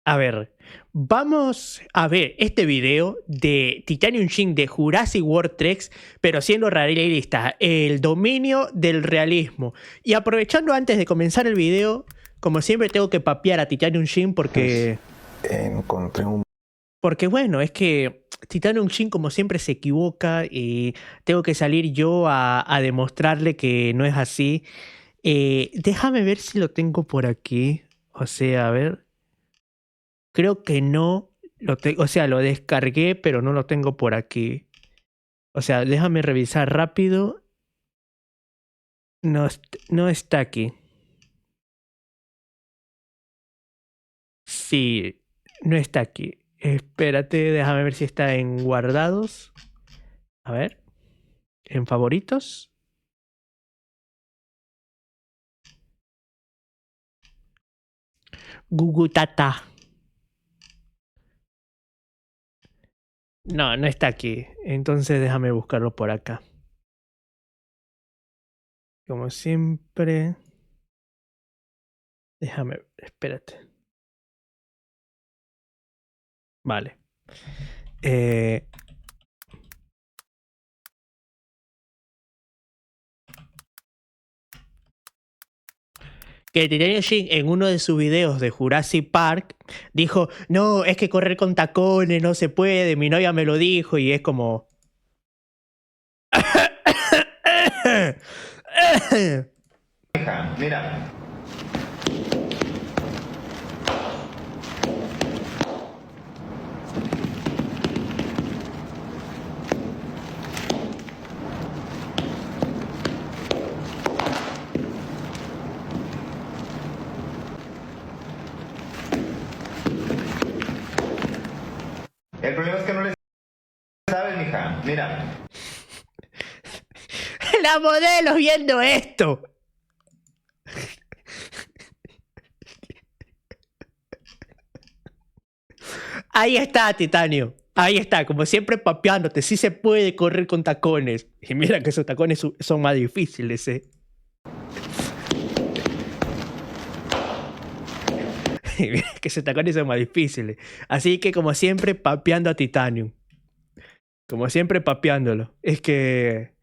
A ver, vamos a ver este video de Titanium Shin de Jurassic World Trek, pero siendo realista, el dominio del realismo. Y aprovechando antes de comenzar el video, como siempre tengo que papear a Titanium Shin porque... Encontré un... Porque bueno, es que Titanium Shin como siempre se equivoca y tengo que salir yo a demostrarle que no es así. Déjame ver si lo tengo por aquí. O sea, a ver... Creo que no o sea, lo descargué, pero no lo tengo por aquí. O sea, déjame revisar rápido. No está aquí. Sí, no está aquí. Espérate, déjame ver si está en guardados. A ver. En favoritos. Gugutata. No está aquí. Entonces déjame buscarlo por acá. Como siempre. Déjame, espérate. Vale. Que Titanium Shin en uno de sus videos de Jurassic Park dijo, no, es que correr con tacones no se puede, mi novia me lo dijo y es como... Mira. El problema es que no le sabes, mija. Mira. La modelo viendo esto. Ahí está, Titanio. Ahí está, como siempre papeándote. Sí se puede correr con tacones. Y mira que esos tacones son más difíciles, Y mira que esos tacones son más difíciles. Así que como siempre papeando a Titanium. Como siempre papeándolo. Es que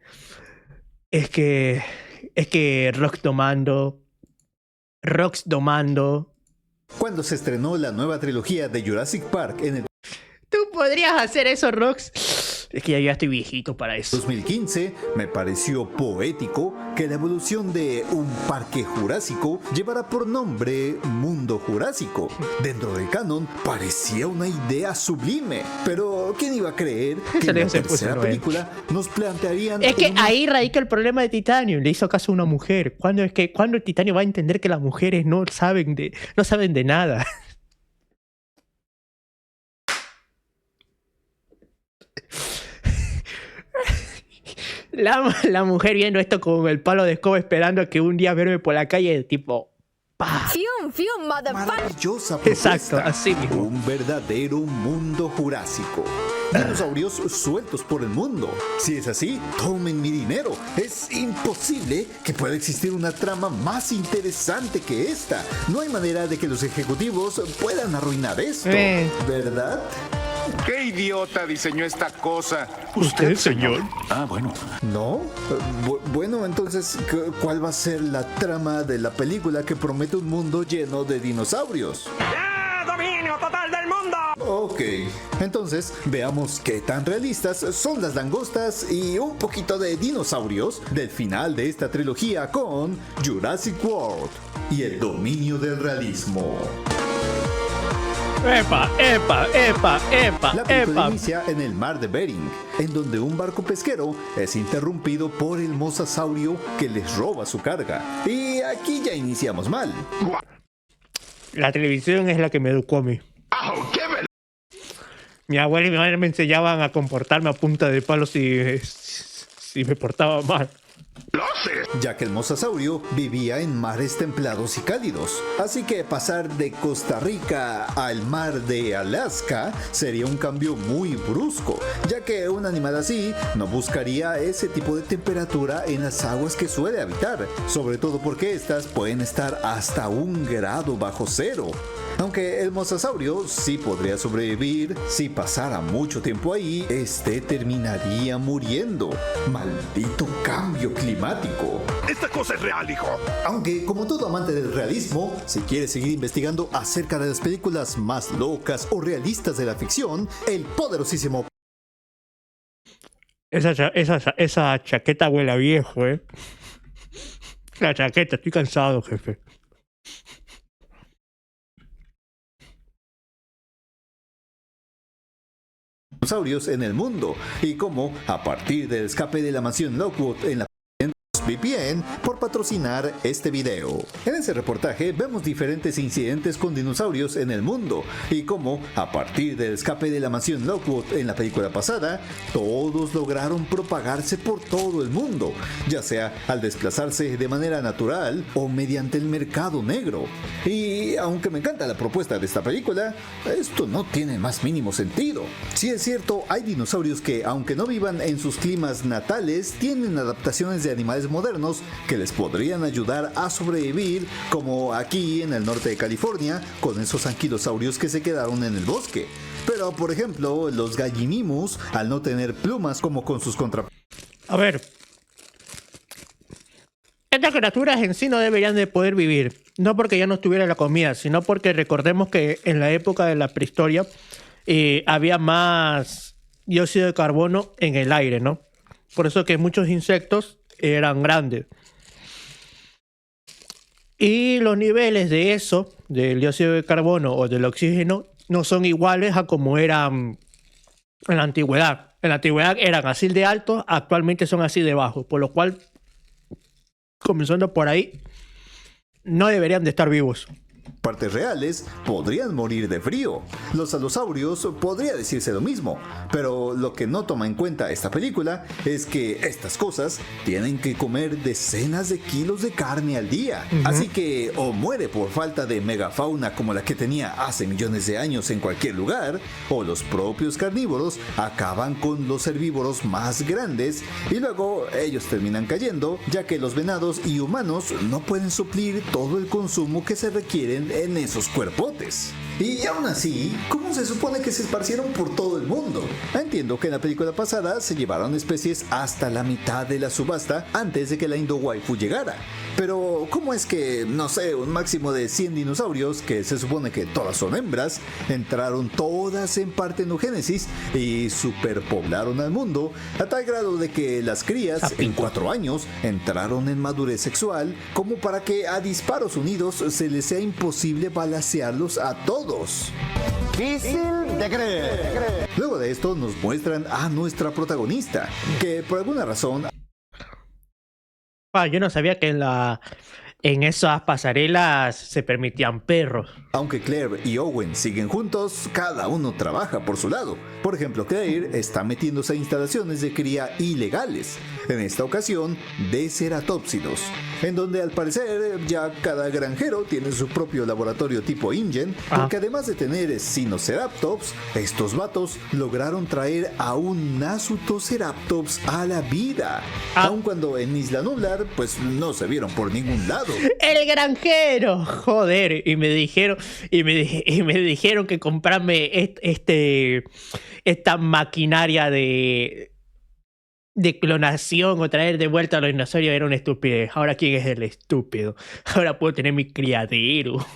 Rox domando. Cuando se estrenó la nueva trilogía de Jurassic Park en el ¿Tú podrías hacer eso, Rox? Es que ya estoy viejito para eso. 2015, me pareció poético que la evolución de un parque jurásico llevara por nombre Mundo Jurásico. Dentro del canon parecía una idea sublime, pero ¿quién iba a creer que en la tercera película nos plantearían... Es que ahí radica el problema de Titanium. Le hizo caso a una mujer. ¿Cuándo el Titanium va a entender que las mujeres no saben de nada? La mujer viendo esto con el palo de escoba esperando a que un día verme por la calle tipo... ¡Pah! Maravillosa propuesta. Exacto, así mismo. Un verdadero mundo jurásico. Dinosaurios sueltos por el mundo. Si es así, tomen mi dinero. Es imposible que pueda existir una trama más interesante que esta. No hay manera de que los ejecutivos puedan arruinar esto, ¿verdad? ¿Qué idiota diseñó esta cosa? ¿Usted, señor? Ah, bueno. ¿No? Bueno, entonces, ¿cuál va a ser la trama de la película que promete un mundo lleno de dinosaurios? ¡Ya! ¡Dominio total del mundo! Ok, entonces veamos qué tan realistas son las langostas y un poquito de dinosaurios del final de esta trilogía con Jurassic World y el dominio del realismo. ¡Epa! La película inicia en el mar de Bering, en donde un barco pesquero es interrumpido por el mosasaurio que les roba su carga. Y aquí ya iniciamos mal. La televisión es la que me educó a mí. Mi abuela y mi madre me enseñaban a comportarme a punta de palos si me portaba mal. ya que el mosasaurio vivía en mares templados y cálidos. Así que pasar de Costa Rica al mar de Alaska sería un cambio muy brusco, ya que un animal así no buscaría ese tipo de temperatura en las aguas que suele habitar, sobre todo porque estas pueden estar hasta 1 grado bajo cero. Aunque el mosasaurio sí podría sobrevivir, si pasara mucho tiempo ahí, este terminaría muriendo. ¡Maldito cambio climático! Esta cosa es real, hijo. Aunque, como todo amante del realismo, si quieres seguir investigando acerca de las películas más locas o realistas de la ficción, el poderosísimo... Esa chaqueta huele a viejo, ¿eh? La chaqueta, estoy cansado, jefe. Dinosaurios en el mundo y cómo, a partir del escape de la mansión Lockwood en la VPN por patrocinar este video. En ese reportaje vemos diferentes incidentes con dinosaurios en el mundo y cómo, a partir del escape de la mansión Lockwood en la película pasada, todos lograron propagarse por todo el mundo, ya sea al desplazarse de manera natural o mediante el mercado negro. Y aunque me encanta la propuesta de esta película, esto no tiene el más mínimo sentido. Si es cierto, hay dinosaurios que, aunque no vivan en sus climas natales, tienen adaptaciones de animales modernos que les podrían ayudar a sobrevivir, como aquí en el norte de California con esos anquilosaurios que se quedaron en el bosque. Pero por ejemplo, los gallimimus, al no tener plumas como con sus contrapartes. A ver, estas criaturas en sí no deberían de poder vivir, no porque ya no estuviera la comida, sino porque recordemos que en la época de la prehistoria había más dióxido de carbono en el aire, ¿no? Por eso que muchos insectos eran grandes. Y los niveles de eso, del dióxido de carbono o del oxígeno, no son iguales a como eran en la antigüedad. En la antigüedad eran así de altos, actualmente son así de bajos. Por lo cual, comenzando por ahí, no deberían de estar vivos. Partes reales podrían morir de frío. Los alosaurios podría decirse lo mismo, pero lo que no toma en cuenta esta película es que estas cosas tienen que comer decenas de kilos de carne al día. Así que o muere por falta de megafauna como la que tenía hace millones de años en cualquier lugar, o los propios carnívoros acaban con los herbívoros más grandes y luego ellos terminan cayendo, ya que los venados y humanos no pueden suplir todo el consumo que se requiere en esos cuerpotes. Y aún así, ¿cómo se supone que se esparcieron por todo el mundo? Entiendo que en la película pasada se llevaron especies hasta la mitad de la subasta antes de que la Indo-Waifu llegara. Pero, ¿cómo es que, no sé, un máximo de 100 dinosaurios, que se supone que todas son hembras, entraron todas en partenogénesis y superpoblaron al mundo a tal grado de que las crías en 4 años entraron en madurez sexual como para que a disparos unidos se les sea imposible balancearlos a todos? Difícil de creer. Luego de esto nos muestran a nuestra protagonista, que por alguna razón... Yo no sabía que en esas pasarelas se permitían perros. Aunque Claire y Owen siguen juntos, cada uno trabaja por su lado. Por ejemplo, Claire está metiéndose a instalaciones de cría ilegales, en esta ocasión de ceratópsidos, en donde al parecer ya cada granjero tiene su propio laboratorio tipo InGen, porque además de tener Sinoceratops, estos vatos lograron traer a un Nasutoceratops a la vida, aun cuando en Isla Nublar pues no se vieron por ningún lado. ¡El granjero! Joder, y me dijeron que comprarme esta maquinaria de clonación o traer de vuelta a los dinosaurios era una estupidez. Ahora, ¿quién es el estúpido? Ahora puedo tener mi criadero.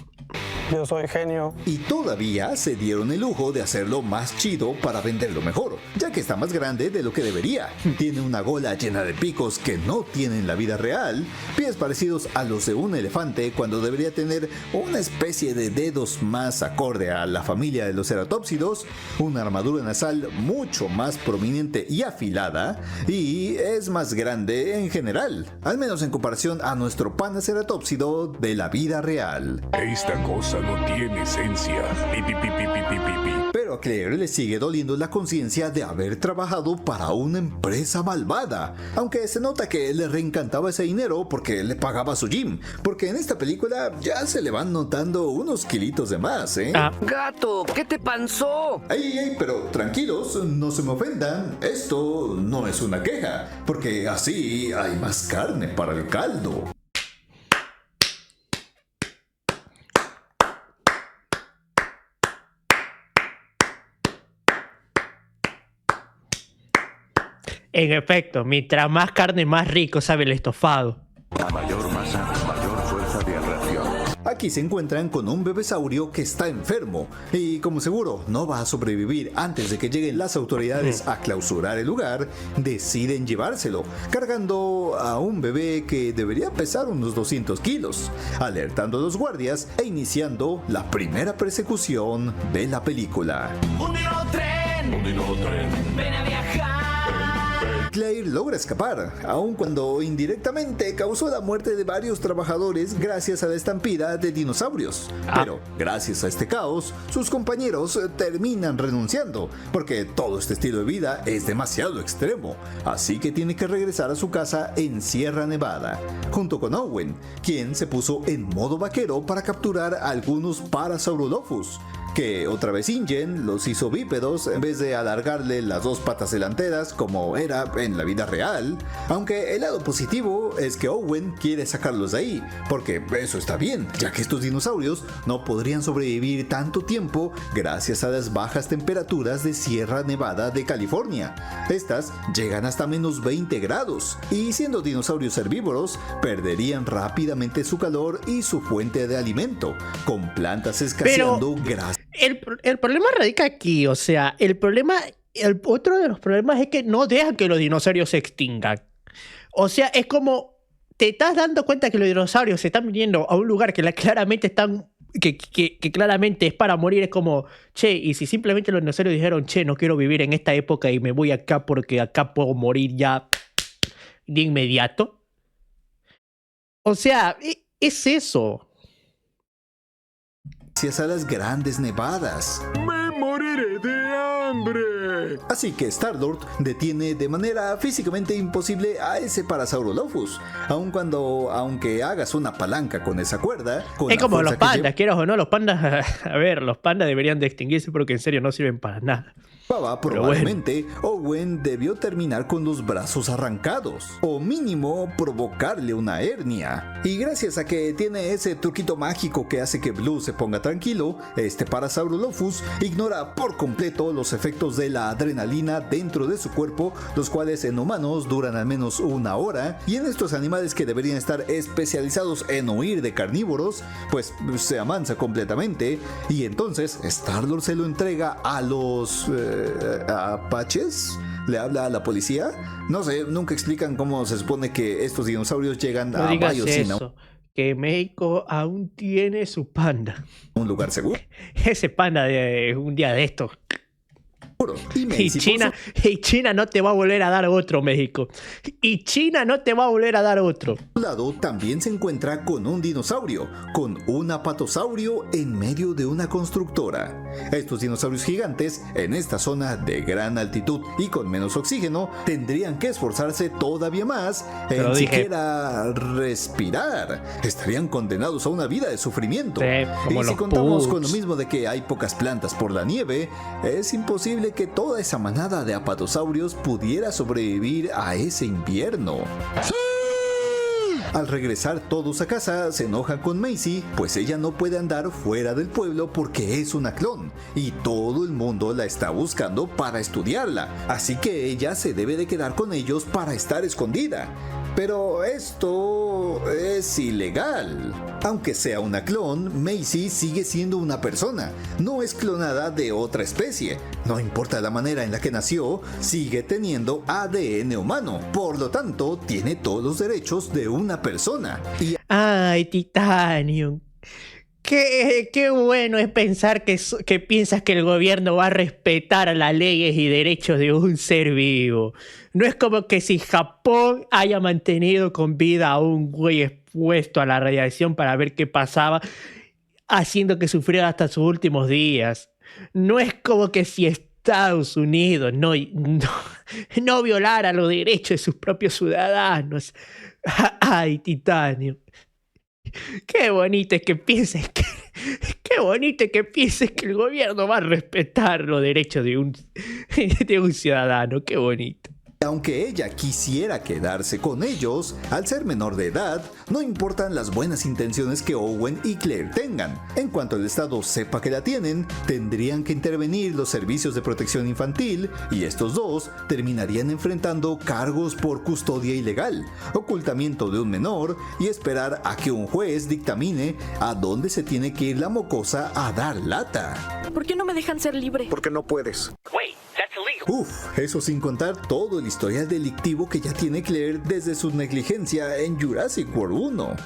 Yo soy genio. Y todavía se dieron el lujo de hacerlo más chido para venderlo mejor, ya que está más grande de lo que debería. Tiene una gola llena de picos que no tiene en la vida real, pies parecidos a los de un elefante cuando debería tener una especie de dedos más acorde a la familia de los ceratópsidos, una armadura nasal mucho más prominente y afilada, y es más grande en general, al menos en comparación a nuestro Panaceratópsido de la vida real. Esta cosa no tiene esencia. Pi, pi, pi, pi, pi, pi, pi. Pero Pero a Claire le sigue doliendo la conciencia de haber trabajado para una empresa malvada, aunque se nota que le reencantaba ese dinero porque le pagaba su gym, porque en esta película ya se le van notando unos kilitos de más, ¿eh? Gato, ¿qué te pasó? Ey, pero tranquilos, no se me ofendan, esto no es una queja, porque así hay más carne para el caldo. En efecto, mientras más carne, más rico sabe el estofado. A mayor masa, mayor fuerza de reacción. Aquí se encuentran con un bebesaurio que está enfermo y como seguro no va a sobrevivir antes de que lleguen las autoridades a clausurar el lugar, deciden llevárselo, cargando a un bebé que debería pesar unos 200 kilos, alertando a los guardias e iniciando la primera persecución de la película. Un nuevo tren, ven a viajar. Claire logra escapar, aun cuando indirectamente causó la muerte de varios trabajadores gracias a la estampida de dinosaurios. Pero gracias a este caos, sus compañeros terminan renunciando, porque todo este estilo de vida es demasiado extremo, así que tiene que regresar a su casa en Sierra Nevada, junto con Owen, quien se puso en modo vaquero para capturar a algunos Parasaurolophus, que otra vez Ingen los hizo bípedos en vez de alargarle las dos patas delanteras como era en la vida real, aunque el lado positivo es que Owen quiere sacarlos de ahí, porque eso está bien, ya que estos dinosaurios no podrían sobrevivir tanto tiempo gracias a las bajas temperaturas de Sierra Nevada de California. Estas llegan hasta menos 20 grados, y siendo dinosaurios herbívoros, perderían rápidamente su calor y su fuente de alimento, con plantas escaseando gracias. El problema radica aquí, o sea, otro de los problemas es que no dejan que los dinosaurios se extingan. O sea, es como, te estás dando cuenta que los dinosaurios se están viniendo a un lugar que claramente están, que claramente es para morir, es como, che, y si simplemente los dinosaurios dijeron, che, no quiero vivir en esta época y me voy acá porque acá puedo morir ya de inmediato. O sea, es eso. Gracias a las grandes nevadas. ¡Me moriré de hambre! Así que Star-Lord detiene de manera físicamente imposible a ese Parasaurolophus, aunque hagas una palanca con esa cuerda. Es como los pandas, quieras o no, los pandas, a ver, los pandas deberían de extinguirse porque en serio no sirven para nada. Probablemente Owen debió terminar con los brazos arrancados, o mínimo provocarle una hernia. Y gracias a que tiene ese truquito mágico que hace que Blue se ponga tranquilo, este Parasaurolophus ignora por completo los efectos de la adrenalina dentro de su cuerpo, los cuales en humanos duran al menos una hora, y en estos animales que deberían estar especializados en huir de carnívoros, pues se amansa completamente, y entonces Star-Lord se lo entrega a los apaches. ¿Le habla a la policía? No sé, nunca explican cómo se supone que estos dinosaurios llegan a Biosina. Que México aún tiene su panda. Un lugar seguro. Ese panda de un día de estos. Y China no te va a volver a dar otro, México. Y China no te va a volver a dar otro. A su lado también se encuentra con un dinosaurio, con un apatosaurio en medio de una constructora. Estos dinosaurios gigantes, en esta zona de gran altitud y con menos oxígeno, tendrían que esforzarse todavía más en siquiera respirar. Estarían condenados a una vida de sufrimiento. Sí, y si contamos con lo mismo de que hay pocas plantas por la nieve, es imposible que toda esa manada de apatosaurios pudiera sobrevivir a ese invierno. ¡Sí! Al regresar todos a casa, se enojan con Macy, pues ella no puede andar fuera del pueblo porque es una clon, y todo el mundo la está buscando para estudiarla, así que ella se debe de quedar con ellos para estar escondida. Pero esto es ilegal. Aunque sea una clon, Macy sigue siendo una persona. No es clonada de otra especie. No importa la manera en la que nació, sigue teniendo ADN humano. Por lo tanto, tiene todos los derechos de una persona. ¡Ay, Titanium! Qué bueno es pensar que piensas que el gobierno va a respetar las leyes y derechos de un ser vivo. No es como que si Japón haya mantenido con vida a un güey expuesto a la radiación para ver qué pasaba, haciendo que sufriera hasta sus últimos días. no es como que si Estados Unidos no violara los derechos de sus propios ciudadanos. Ay, titanio. Qué bonito es que pienses que... Qué bonito que pienses que el gobierno va a respetar los derechos de un ciudadano. Qué bonito. Aunque ella quisiera quedarse con ellos, al ser menor de edad, no importan las buenas intenciones que Owen y Claire tengan. En cuanto el Estado sepa que la tienen, tendrían que intervenir los servicios de protección infantil y estos dos terminarían enfrentando cargos por custodia ilegal, ocultamiento de un menor y esperar a que un juez dictamine a dónde se tiene que ir la mocosa a dar lata. ¿Por qué no me dejan ser libre? Porque no puedes. Uf, eso sin contar todo el historial delictivo que ya tiene Claire desde su negligencia en Jurassic World 1.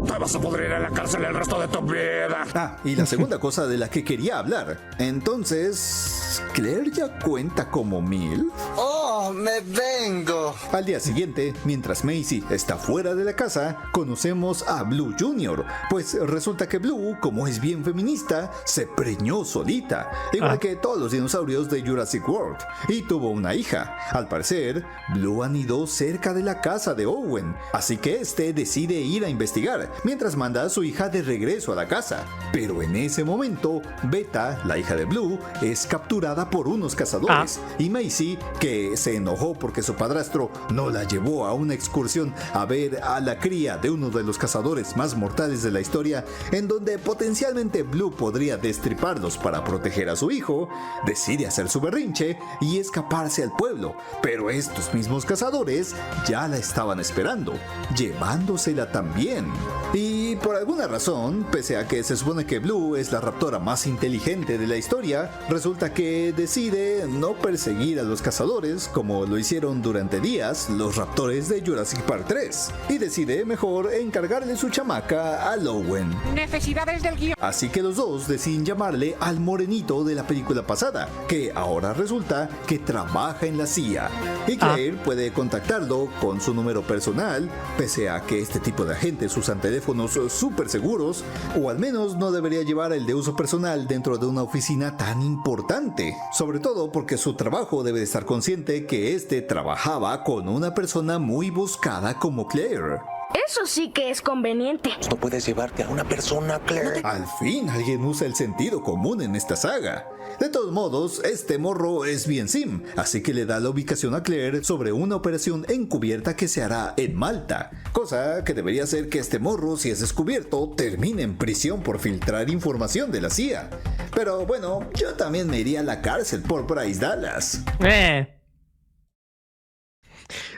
Te vas a pudrir en la cárcel el resto de tu vida. Ah, y la segunda cosa de la que quería hablar. Entonces, ¿Claire ya cuenta como MILF? ¡Oh, me vengo! Al día siguiente, mientras Maisie está fuera de la casa, conocemos a Blue Jr., pues resulta que Blue, como es bien feminista, se preñó solita, igual que todos los dinosaurios de Jurassic World, y tuvo una hija. Al parecer, Blue anidó cerca de la casa de Owen, así que este decide ir a investigar, mientras manda a su hija de regreso a la casa. Pero en ese momento, Beta, la hija de Blue, es capturada por unos cazadores, y Maisie, que se enojó porque su padrastro no la llevó a una excursión a ver a la cría de uno de los cazadores más mortales de la historia, en donde potencialmente Blue podría destriparlos para proteger a su hijo, decide hacer su berrinche y escaparse al pueblo. Pero estos mismos cazadores ya la estaban esperando, llevándosela también. Y por alguna razón, pese a que se supone que Blue es la raptora más inteligente de la historia, resulta que decide no perseguir a los cazadores como lo hicieron durante días los raptores de Jurassic Park 3, y decide mejor encargarle su chamaca a Owen. Necesidades del guión. Así que los dos deciden llamarle al morenito de la película pasada, que ahora resulta que trabaja en la CIA, y Claire puede contactarlo con su número personal, pese a que este tipo de agentes usan teléfonos súper seguros, o al menos no debería llevar el de uso personal dentro de una oficina tan importante, sobre todo porque su trabajo debe de estar consciente que este trabajaba con una persona muy buscada como Claire. Eso sí que es conveniente. No puedes llevarte a una persona, Claire. Al fin alguien usa el sentido común en esta saga. De todos modos, este morro es bien sim, así que le da la ubicación a Claire sobre una operación encubierta que se hará en Malta, cosa que debería hacer que este morro, si es descubierto, termine en prisión por filtrar información de la CIA. Pero bueno, yo también me iría a la cárcel por Bryce Dallas.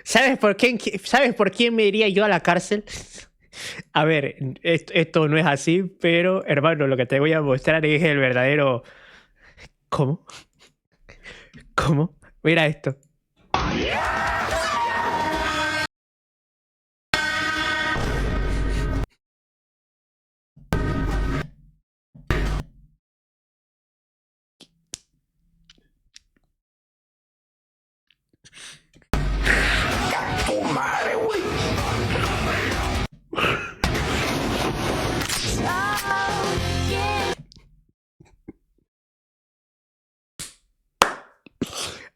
¿Sabes por quién me iría yo a la cárcel? A ver, esto no es así, pero hermano, lo que te voy a mostrar es el verdadero... ¿Cómo? ¿Cómo? Mira esto.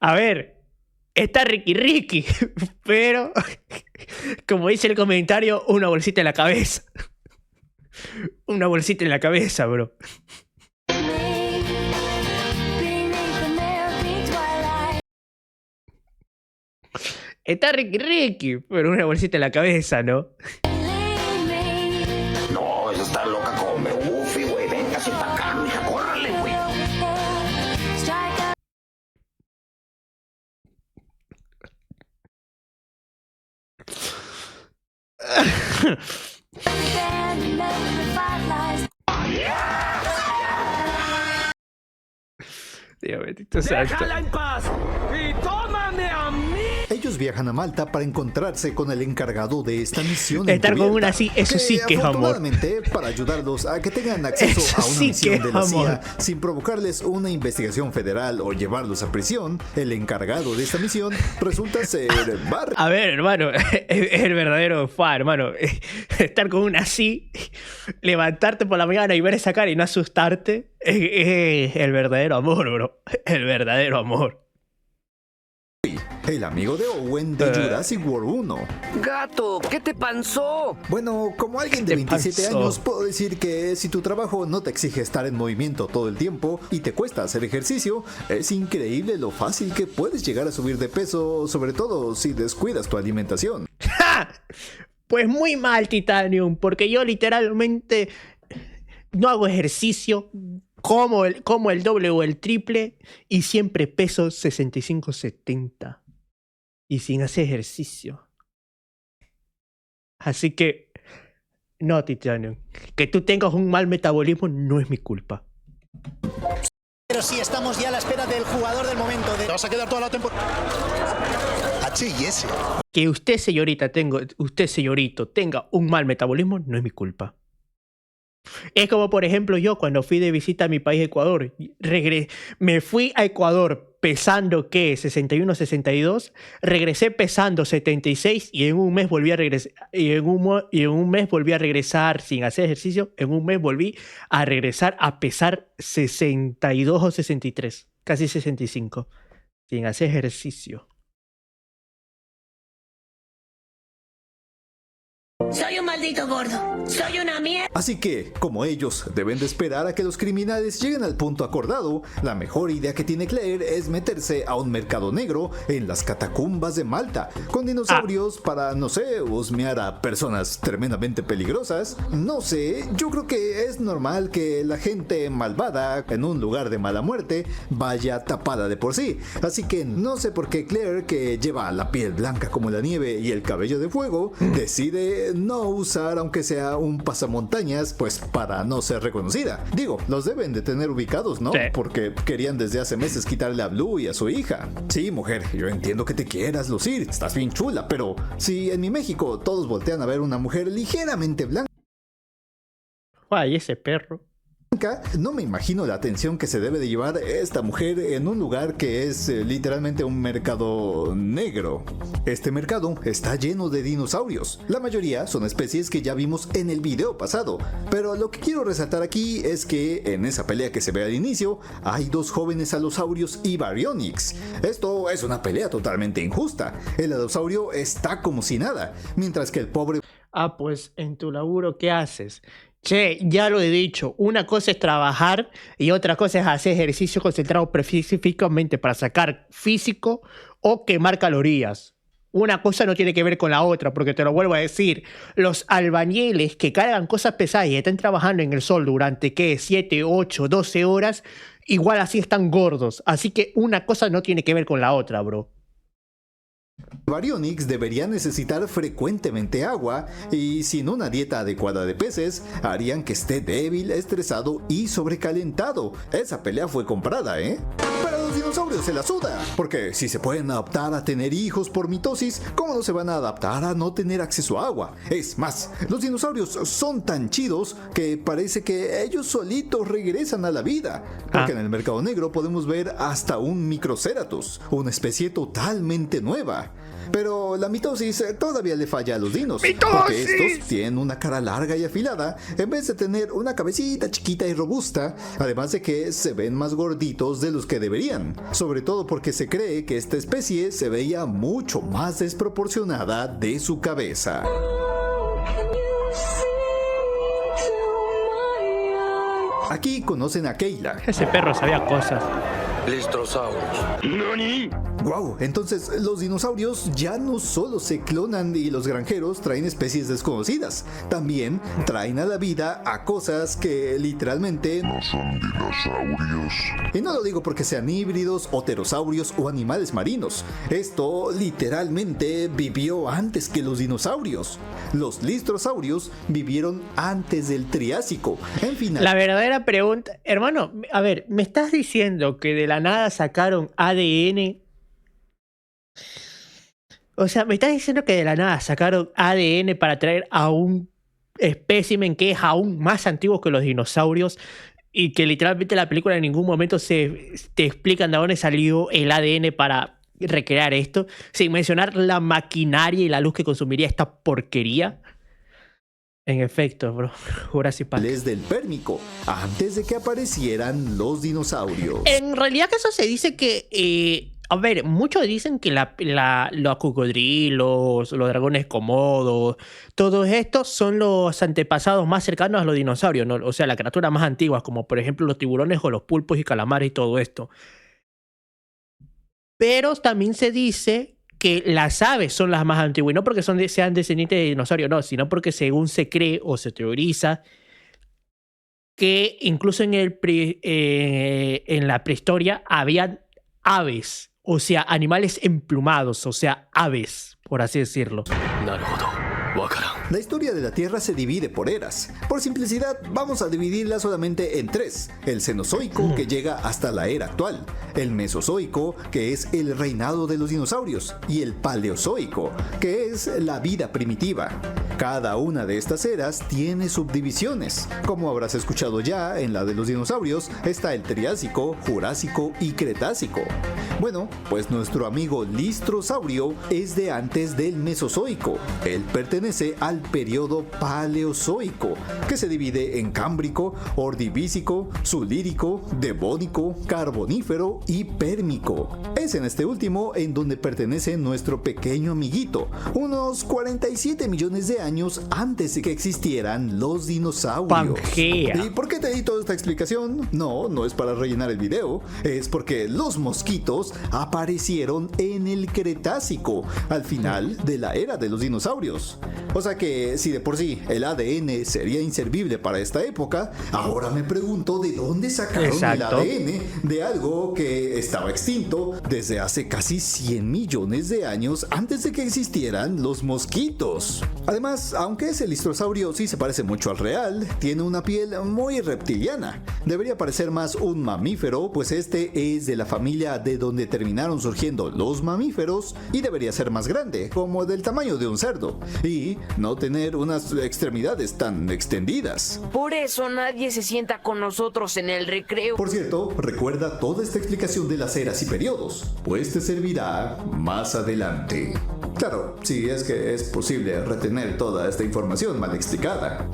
A ver, está Ricky, pero como dice el comentario, una bolsita en la cabeza. Una bolsita en la cabeza, bro. Está Ricky, pero una bolsita en la cabeza, ¿no? No, esa está loca como me Buffy, güey. Venga, así para acá, mija, córrale, güey. Dios bendito santo. ¡Déjala en paz! ¡Y tómame a mí! Ellos Ellos viajan a Malta para encontrarse con el encargado de esta misión. Estar con una así, eso sí que es amor. Afortunadamente, para ayudarlos a que tengan acceso a una misión de la CIA sin provocarles una investigación federal o llevarlos a prisión, el encargado de esta misión resulta ser Barry. A ver, hermano, es el verdadero hermano. Estar con una así, levantarte por la mañana y ver esa cara y no asustarte, es el verdadero amor, bro. El verdadero amor. El amigo de Owen de Jurassic World 1. Gato, ¿qué te pasó? Bueno, como alguien de 27 años, puedo decir que si tu trabajo no te exige estar en movimiento todo el tiempo y te cuesta hacer ejercicio, es increíble lo fácil que puedes llegar a subir de peso, sobre todo si descuidas tu alimentación. ¡Ja! Pues muy mal, Titanium, porque yo literalmente no hago ejercicio, como el doble o el triple y siempre peso 65-70 y sin hacer ejercicio. Así que no, Titanium, que tú tengas un mal metabolismo no es mi culpa. Pero sí, estamos ya a la espera del jugador del momento. ¿Te vas a quedar toda la temporada? H y S. Que usted, señorito, tenga un mal metabolismo no es mi culpa. Es como, por ejemplo, yo cuando fui de visita a mi país, Ecuador, me fui a Ecuador pesando, ¿qué? 61, 62, regresé pesando 76 y en un mes volví a regresar, sin hacer ejercicio, en un mes volví a regresar a pesar 62 o 63, casi 65, sin hacer ejercicio. Soy un maldito gordo. Soy una mierda. Así que, como ellos deben de esperar a que los criminales lleguen al punto acordado, la mejor idea que tiene Claire es meterse a un mercado negro en las catacumbas de Malta, con dinosaurios para, no sé, husmear a personas tremendamente peligrosas. No sé, yo creo que es normal que la gente malvada en un lugar de mala muerte vaya tapada de por sí. Así que no sé por qué Claire, que lleva la piel blanca como la nieve y el cabello de fuego, decide no usar aunque sea un pasamontañas, pues para no ser reconocida. Digo, los deben de tener ubicados, ¿no? Sí. Porque querían desde hace meses quitarle a Blue y a su hija. Sí, mujer, yo entiendo que te quieras lucir, estás bien chula, pero si en mi México todos voltean a ver una mujer ligeramente blanca, ay, ese perro. No me imagino la atención que se debe de llevar esta mujer en un lugar que es literalmente un mercado negro. Este mercado está lleno de dinosaurios. La mayoría son especies que ya vimos en el video pasado. Pero lo que quiero resaltar aquí es que en esa pelea que se ve al inicio, hay dos jóvenes alosaurios y baryonyx. Esto es una pelea totalmente injusta. El alosaurio está como si nada, mientras que el pobre... Ah, pues en tu laburo, ¿qué haces? Che, ya lo he dicho, una cosa es trabajar y otra cosa es hacer ejercicio concentrado específicamente para sacar físico o quemar calorías. Una cosa no tiene que ver con la otra, porque te lo vuelvo a decir, los albañiles que cargan cosas pesadas y están trabajando en el sol durante, ¿qué? 7, 8, 12 horas, igual así están gordos. Así que una cosa no tiene que ver con la otra, bro. Baryonyx debería necesitar frecuentemente agua y sin una dieta adecuada de peces harían que esté débil, estresado y sobrecalentado. Esa pelea fue comprada, ¿eh? Pero a los dinosaurios se la suda, porque si se pueden adaptar a tener hijos por mitosis, ¿cómo no se van a adaptar a no tener acceso a agua? Es más, los dinosaurios son tan chidos que parece que ellos solitos regresan a la vida, porque en el mercado negro podemos ver hasta un Microceratus, una especie totalmente nueva. Pero la mitosis todavía le falla a los dinos, porque estos tienen una cara larga y afilada en vez de tener una cabecita chiquita y robusta, además de que se ven más gorditos de los que deberían, sobre todo porque se cree que esta especie se veía mucho más desproporcionada de su cabeza. Aquí conocen a Kayla. Ese perro sabía cosas. Listrosaurus. ¡Nani! Wow, entonces los dinosaurios ya no solo se clonan y los granjeros traen especies desconocidas, también traen a la vida a cosas que literalmente no son dinosaurios. Y no lo digo porque sean híbridos, o pterosaurios o animales marinos. Esto literalmente vivió antes que los dinosaurios. Los listrosaurios vivieron antes del Triásico. En fin. La verdadera pregunta, hermano, a ver, ¿me estás diciendo que de la nada sacaron ADN O sea, me estás diciendo que de la nada sacaron ADN para traer a un espécimen que es aún más antiguo que los dinosaurios y que literalmente en la película en ningún momento te explican de dónde salió el ADN para recrear esto, sin mencionar la maquinaria y la luz que consumiría esta porquería. En efecto, bro. Jurassic Park. Del Pérmico, antes de que aparecieran los dinosaurios. En realidad que eso se dice que... a ver, muchos dicen que los cocodrilos, los dragones komodo, todos estos son los antepasados más cercanos a los dinosaurios, ¿no? O sea, las criaturas más antiguas, como por ejemplo los tiburones o los pulpos y calamares y todo esto. Pero también se dice que las aves son las más antiguas, y no porque sean descendientes de dinosaurios, no, sino porque según se cree o se teoriza que incluso en la prehistoria habían aves, o sea, animales emplumados, o sea, aves, por así decirlo. La historia de la Tierra se divide por eras. Por simplicidad, vamos a dividirla solamente en tres. El Cenozoico, que llega hasta la era actual. El Mesozoico, que es el reinado de los dinosaurios. Y el Paleozoico, que es la vida primitiva. Cada una de estas eras tiene subdivisiones. Como habrás escuchado ya, en la de los dinosaurios está el Triásico, Jurásico y Cretácico. Bueno, pues nuestro amigo Listrosaurio es de antes del Mesozoico. Él pertenece al periodo Paleozoico, que se divide en Cámbrico, Ordivícico, Silúrico, Devónico, Carbonífero y Pérmico. Es en este último en donde pertenece nuestro pequeño amiguito, unos 47 millones de años antes de que existieran los dinosaurios. Pangea. ¿Y por qué te di toda esta explicación? No es para rellenar el video, es porque los mosquitos aparecieron en el Cretácico, al final de la era de los dinosaurios. O sea que si de por sí el ADN sería inservible para esta época, ahora me pregunto de dónde sacaron el ADN de algo que estaba extinto desde hace casi 100 millones de años antes de que existieran los mosquitos. Además, aunque ese listrosaurio sí se parece mucho al real, tiene una piel muy reptiliana. Debería parecer más un mamífero, pues este es de la familia de donde terminaron surgiendo los mamíferos y debería ser más grande, como del tamaño de un cerdo, y no tener unas extremidades tan extendidas. Por eso nadie se sienta con nosotros en el recreo. Por cierto, recuerda toda esta explicación de las eras y periodos, pues te servirá más adelante. Claro, si es que es posible retener toda esta información mal explicada.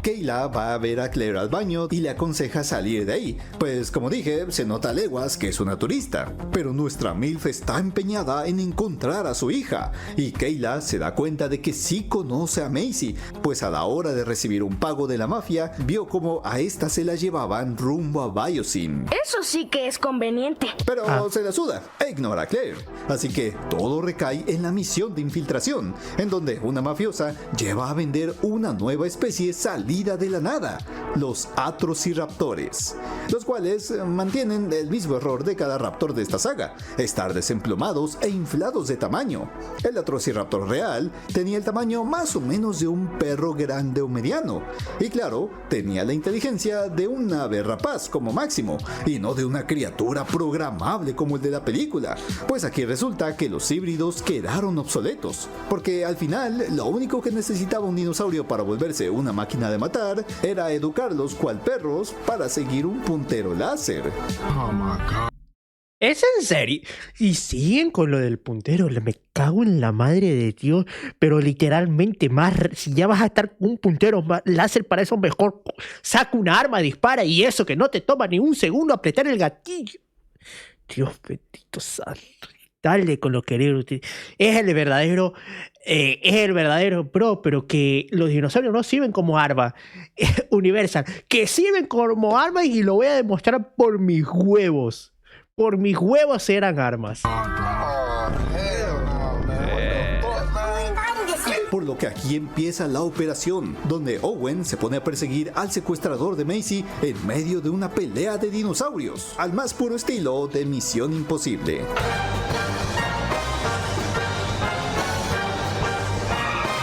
Kayla va a ver a Claire al baño y le aconseja salir de ahí, pues como dije, se nota a leguas que es una turista. Pero nuestra MILF está empeñada en encontrar a su hija, y Kayla se da cuenta de que sí conoce a Macy, pues a la hora de recibir un pago de la mafia, vio como a esta se la llevaban rumbo a Biosyn. Eso sí que es conveniente. Pero se la suda e ignora a Claire, así que todo recae en la misión de infiltración, en donde una mafiosa lleva a vender una nueva especie salida de la nada, los Atrociraptores, los cuales mantienen el mismo error de cada raptor de esta saga, estar desemplumados e inflados de tamaño. El Atrociraptor real tenía el tamaño más o menos de un perro grande o mediano, y claro, tenía la inteligencia de un ave rapaz como máximo, y no de una criatura programable como el de la película, pues aquí resulta que los híbridos quedaron obsoletos, porque al final lo único que necesitaba un dinosaurio para volverse una máquina de matar era educarlos cual perros para seguir un puntero láser. Oh my God. ¿Es en serio? Y siguen con lo del puntero. Me cago en la madre de Dios. Pero literalmente, más si ya vas a estar con un puntero láser, para eso mejor saca un arma, dispara, y eso que no te toma ni un segundo apretar el gatillo. Dios bendito santo. Dale con lo querido. Es el verdadero pro, pero que los dinosaurios no sirven como arma. Universal, que sirven como arma, y lo voy a demostrar por mis huevos. Por mis huevos eran armas. Por lo que aquí empieza la operación, donde Owen se pone a perseguir al secuestrador de Macy en medio de una pelea de dinosaurios, al más puro estilo de Misión Imposible.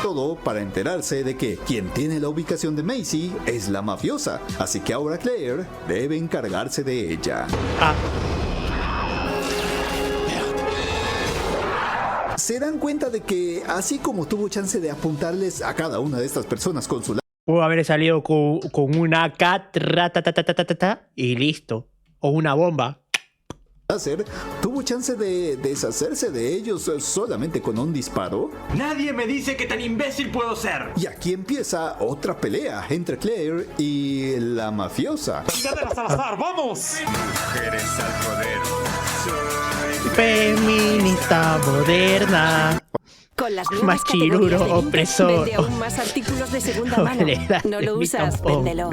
Todo para enterarse de que quien tiene la ubicación de Macy es la mafiosa, así que ahora Claire debe encargarse de ella. se dan cuenta de que, así como tuvo chance de apuntarles a cada una de estas personas con su Pudo haber salido con una AK y listo. O una bomba. láser, tuvo chance de deshacerse de ellos solamente con un disparo. Nadie me dice que tan imbécil puedo ser. Y aquí empieza otra pelea entre Claire y la mafiosa. Salazar, ¡vamos! Mujeres al poder. Feminista moderna. Con las nuevas Machiruro, categorías de Vinted, opresor. vende aún más artículos de segunda mano. Soledad No lo de mi usas, tampón. véndelo.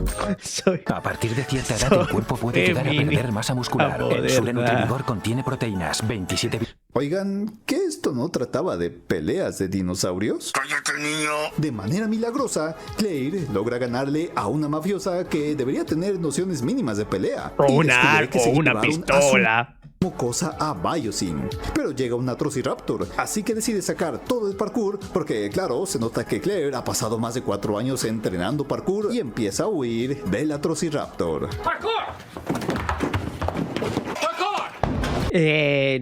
A partir de cierta edad el cuerpo puede llegar a perder masa muscular. El Sure Nutri-Vigor contiene proteínas, 27... Oigan, ¿que esto no trataba de peleas de dinosaurios? ¡Cállate, niño! De manera milagrosa, Claire logra ganarle a una mafiosa que debería tener nociones mínimas de pelea. O Y un descubre arco, que se o una llevaron a su pistola. cosa a Biosyn. Pero llega un Atrociraptor, así que decide sacar todo el parkour porque, claro, se nota que Claire ha pasado más de 4 años entrenando parkour y empieza a huir del Atrociraptor.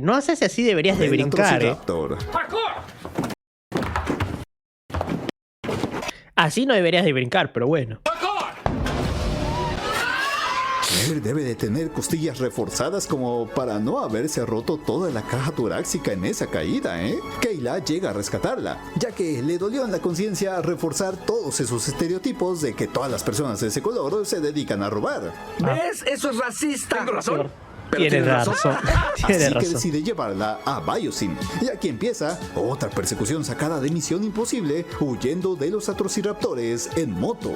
No sé si así deberías de brincar. Así no deberías de brincar, pero bueno. Claire debe de tener costillas reforzadas como para no haberse roto toda la caja torácica en esa caída, ¿eh? Kayla llega a rescatarla, ya que le dolió en la conciencia reforzar todos esos estereotipos de que todas las personas de ese color se dedican a robar. ¿Ves? Eso es racista. ¿Tengo razón? Tienes razón. Tienes Así que razón. decide llevarla a Biosyn. Y aquí empieza otra persecución sacada de Misión Imposible, huyendo de los Atrociraptores en moto.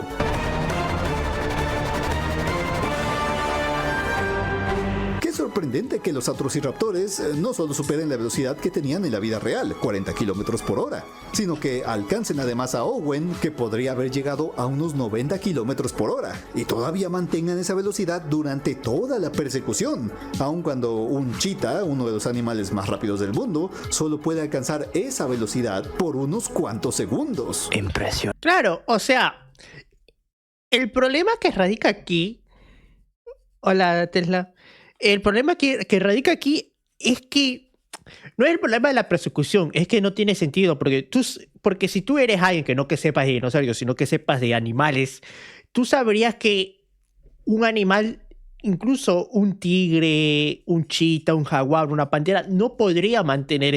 Qué sorprendente que los Atrociraptores no solo superen la velocidad que tenían en la vida real, 40 kilómetros por hora, sino que alcancen además a Owen, que podría haber llegado a unos 90 kilómetros por hora, y todavía mantengan esa velocidad durante toda la persecución, aun cuando un cheetah, uno de los animales más rápidos del mundo, solo puede alcanzar esa velocidad por unos cuantos segundos. Impresionante. Claro, o sea, el problema que radica aquí... Hola, Tesla. El problema que radica aquí es que no es el problema de la persecución, es que no tiene sentido, porque si tú eres alguien que no que sepas de dinosaurios, sino que sepas de animales, tú sabrías que un animal, incluso un tigre, un cheetah, un jaguar, una pantera, no podría mantener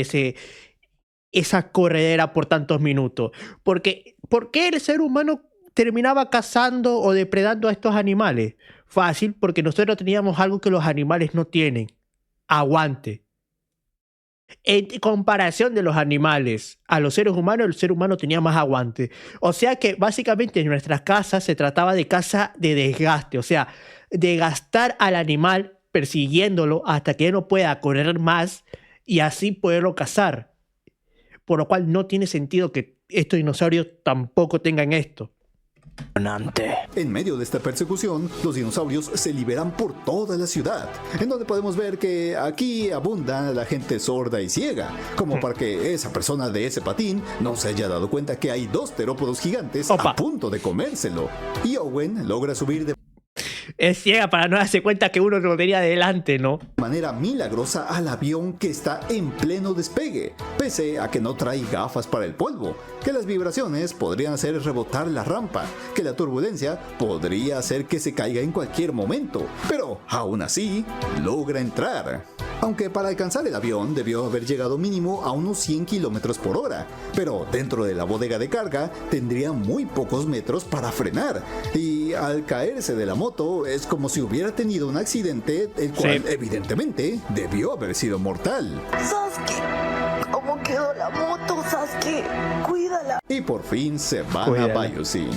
esa corredera por tantos minutos. Porque, ¿por qué el ser humano terminaba cazando o depredando a estos animales? Fácil, porque nosotros teníamos algo que los animales no tienen: aguante. En comparación de los animales a los seres humanos, el ser humano tenía más aguante. O sea que básicamente en nuestras casas se trataba de caza de desgaste, o sea, de gastar al animal persiguiéndolo hasta que ya no pueda correr más y así poderlo cazar. Por lo cual no tiene sentido que estos dinosaurios tampoco tengan esto. En medio de esta persecución, los dinosaurios se liberan por toda la ciudad, en donde podemos ver que aquí abunda la gente sorda y ciega, como para que esa persona de ese patín no se haya dado cuenta que hay 2 terópodos gigantes a punto de comérselo. Y Owen logra subir de Es ciega para no darse cuenta que uno lo tenía delante, ¿no? manera milagrosa al avión que está en pleno despegue, pese a que no trae gafas para el polvo, que las vibraciones podrían hacer rebotar la rampa, que la turbulencia podría hacer que se caiga en cualquier momento, pero aún así logra entrar. Aunque para alcanzar el avión debió haber llegado mínimo a unos 100 kilómetros por hora, pero dentro de la bodega de carga tendría muy pocos metros para frenar, y al caerse de la moto es como si hubiera tenido un accidente, el cual evidentemente debió haber sido mortal. Sasuke, ¿cómo quedó la moto, Sasuke? Cuídala. Y por fin se van a Biosyn.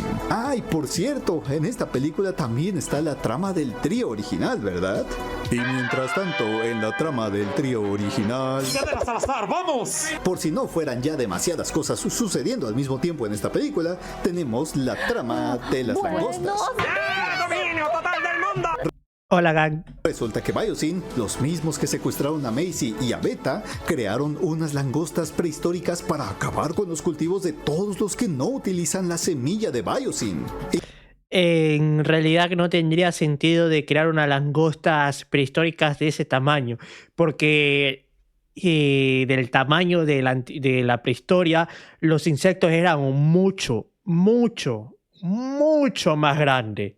Y por cierto, en esta película también está la trama del trío original, ¿verdad? Y mientras tanto, en la trama del trío original... Salazar, ¡vamos! Por si no fueran ya demasiadas cosas sucediendo al mismo tiempo en esta película, tenemos la trama de las langostas. ¡Dominio total del mundo! Hola, gang. Resulta que Biosyn, los mismos que secuestraron a Macy y a Beta, crearon unas langostas prehistóricas para acabar con los cultivos de todos los que no utilizan la semilla de Biosyn. En realidad no tendría sentido de crear unas langostas prehistóricas de ese tamaño, porque del tamaño de la prehistoria, los insectos eran mucho más grandes.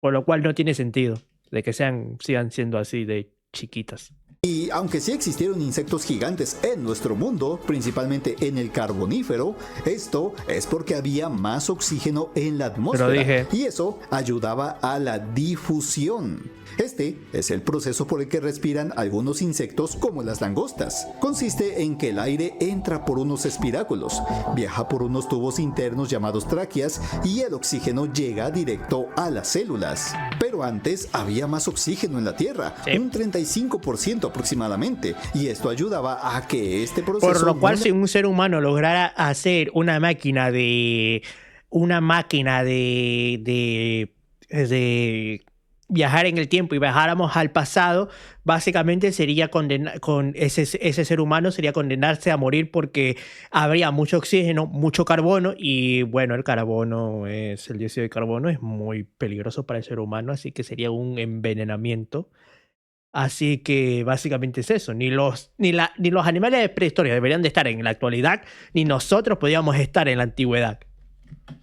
Por lo cual no tiene sentido de que sigan siendo así de chiquitas. Y aunque sí existieron insectos gigantes en nuestro mundo, principalmente en el Carbonífero, esto es porque había más oxígeno en la atmósfera y eso ayudaba a la difusión. Este es el proceso por el que respiran algunos insectos como las langostas. Consiste en que el aire entra por unos espiráculos, viaja por unos tubos internos llamados tráqueas y el oxígeno llega directo a las células. Pero antes había más oxígeno en la Tierra, un 35% aproximadamente, y esto ayudaba a que este proceso... Por lo cual si un ser humano lograra hacer una máquina de viajar en el tiempo y viajáramos al pasado, básicamente sería ese ser humano sería condenarse a morir porque habría mucho oxígeno, mucho carbono y bueno, el dióxido de carbono es muy peligroso para el ser humano, así que sería un envenenamiento. Así que básicamente es eso, ni los animales de prehistoria deberían de estar en la actualidad, ni nosotros podríamos estar en la antigüedad.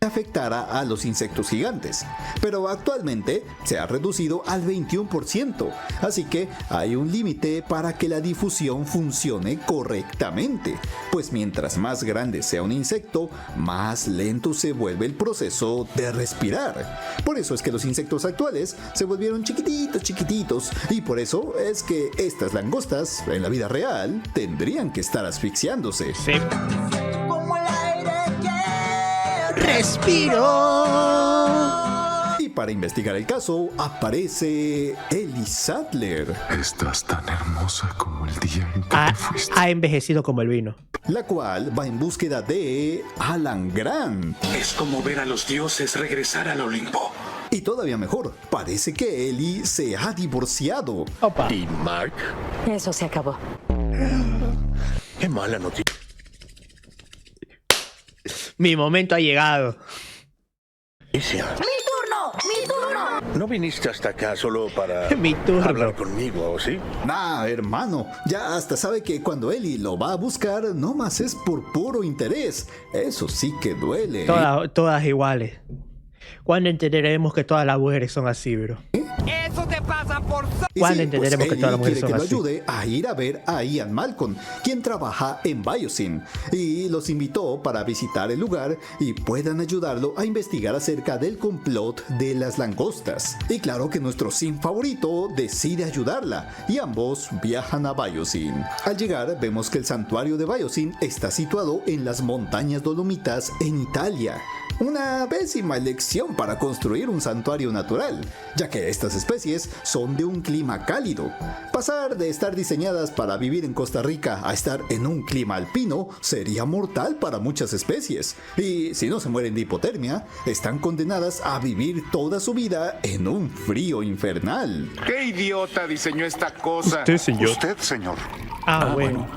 Afectara a los insectos gigantes, pero actualmente se ha reducido al 21%, así que hay un límite para que la difusión funcione correctamente, pues mientras más grande sea un insecto, más lento se vuelve el proceso de respirar. Por eso es que los insectos actuales se volvieron chiquititos, y por eso es que estas langostas, en la vida real, tendrían que estar asfixiándose. Sí. ¡Respiro! Y para investigar el caso, aparece Ellie Sattler. Estás tan hermosa como el día en que te fuiste. Ha envejecido como el vino. La cual va en búsqueda de Alan Grant. Es como ver a los dioses regresar al Olimpo. Y todavía mejor, parece que Ellie se ha divorciado. Opa. ¿Y Mark? Eso se acabó. Qué mala noticia. Mi momento ha llegado. ¡Mi turno! ¡Mi turno! ¿No viniste hasta acá solo para Mi turno. hablar conmigo, o sí? Nah, hermano, ya hasta sabe que cuando Ellie lo va a buscar, no más es por puro interés. Eso sí que duele. Todas iguales. ¿Cuándo entenderemos que todas las mujeres son así, bro? Eso te pasa por... ¿Cuándo entenderemos que todas las mujeres son así? Quiere que lo ayude a ir a ver a Ian Malcolm, quien trabaja en Biosyn, y los invitó para visitar el lugar y puedan ayudarlo a investigar acerca del complot de las langostas. Y claro que nuestro sim favorito decide ayudarla, y ambos viajan a Biosyn. Al llegar, vemos que el santuario de Biosyn está situado en las montañas Dolomitas en Italia. Una pésima elección para construir un santuario natural, ya que estas especies son de un clima cálido. Pasar de estar diseñadas para vivir en Costa Rica a estar en un clima alpino sería mortal para muchas especies. Y si no se mueren de hipotermia, están condenadas a vivir toda su vida en un frío infernal. ¿Qué idiota diseñó esta cosa? Usted, señor. Usted, señor. Bueno.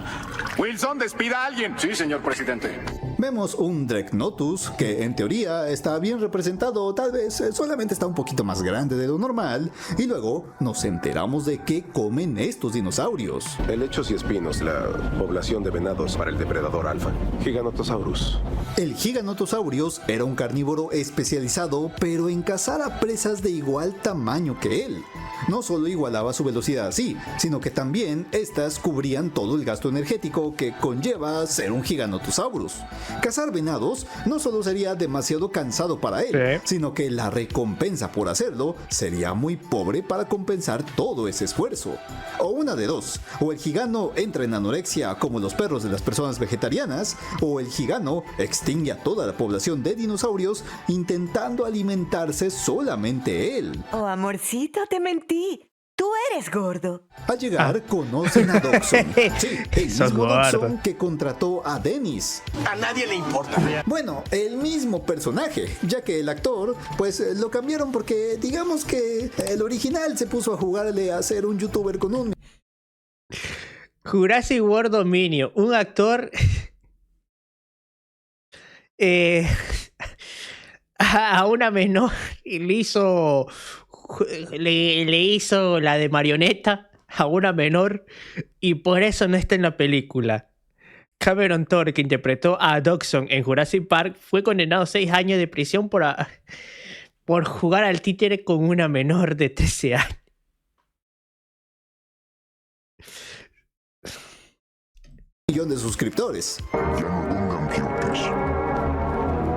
Wilson, despida a alguien. Sí, señor presidente. Vemos un Dreadnoughtus que en teoría está bien representado, tal vez solamente está un poquito más grande de lo normal, y luego nos enteramos de qué comen estos dinosaurios. Helechos y espinos, la población de venados para el depredador alfa, Giganotosaurus. El Giganotosaurus era un carnívoro especializado, pero en cazar a presas de igual tamaño que él. No solo igualaba su velocidad así, sino que también estas cubrían todo el gasto energético que conlleva ser un Giganotosaurus. Cazar venados no solo sería demasiado cansado para él, sino que la recompensa por hacerlo sería muy pobre para compensar todo ese esfuerzo. O una de dos, o el gigano entra en anorexia como los perros de las personas vegetarianas, o el gigano extingue a toda la población de dinosaurios intentando alimentarse solamente él. Oh, amorcito, te mentí. Tú eres gordo. Al llegar, conocen a Dodgson. Sí, el mismo Dodgson que contrató a Dennis. A nadie le importa. Bueno, el mismo personaje, ya que el actor, pues lo cambiaron porque digamos que el original se puso a jugarle a ser un youtuber con un... Jurassic World Dominion, un actor... a una menor y le hizo la de marioneta a una menor y por eso no está en la película. Cameron Thorne, que interpretó a Dodgson en Jurassic Park, fue condenado a 6 años de prisión por jugar al títere con una menor de 13 años. Millón de suscriptores.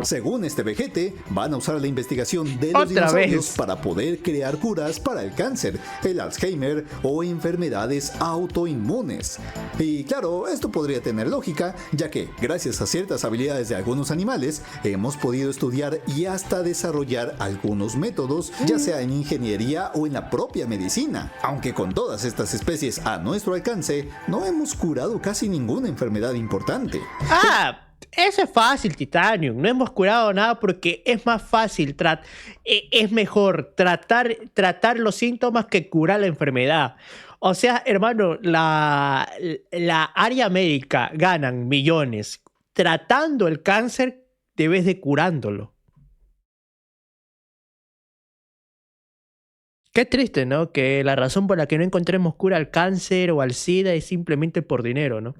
Según este vejete, van a usar la investigación de los dinosaurios para poder crear curas para el cáncer, el Alzheimer o enfermedades autoinmunes. Y claro, esto podría tener lógica, ya que gracias a ciertas habilidades de algunos animales, hemos podido estudiar y hasta desarrollar algunos métodos, ya sea en ingeniería o en la propia medicina. Aunque con todas estas especies a nuestro alcance, no hemos curado casi ninguna enfermedad importante. Eso es fácil, Titanium. No hemos curado nada porque es más fácil, es mejor tratar los síntomas que curar la enfermedad. O sea, hermano, la área médica ganan millones tratando el cáncer en vez de curándolo. Qué triste, ¿no? Que la razón por la que no encontremos cura al cáncer o al SIDA es simplemente por dinero, ¿no?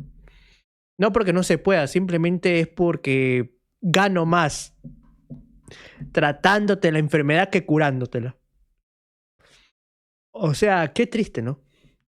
No porque no se pueda, simplemente es porque gano más tratándote la enfermedad que curándotela. O sea, qué triste, ¿no?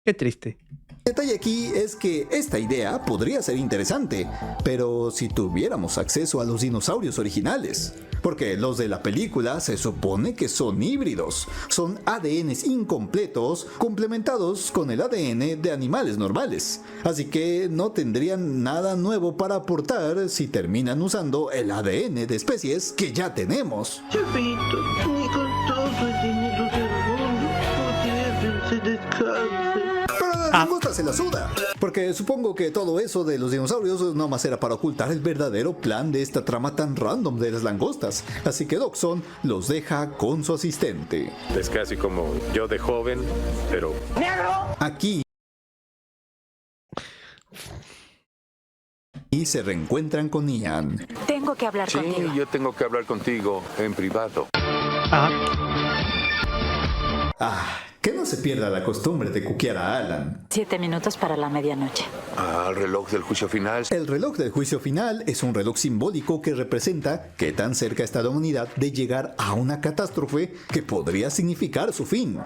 Qué triste. El detalle aquí es que esta idea podría ser interesante, pero si tuviéramos acceso a los dinosaurios originales. Porque los de la película se supone que son híbridos, son ADNs incompletos complementados con el ADN de animales normales. Así que no tendrían nada nuevo para aportar si terminan usando el ADN de especies que ya tenemos. Chavito, ni con todo el dinero del mundo podría se descanse. Pero a las langostas se la suda, porque supongo que todo eso de los dinosaurios no más era para ocultar el verdadero plan de esta trama tan random de las langostas. Así que Dodgson los deja con su asistente. Es casi como yo de joven, pero... ¡Negro! Aquí y se reencuentran con Ian. Tengo que hablar contigo. Sí, yo tengo que hablar contigo en privado. Que no se pierda la costumbre de cuquear a Alan. 7 minutos para la medianoche. El reloj del juicio final. El reloj del juicio final es un reloj simbólico que representa qué tan cerca está la humanidad de llegar a una catástrofe que podría significar su fin.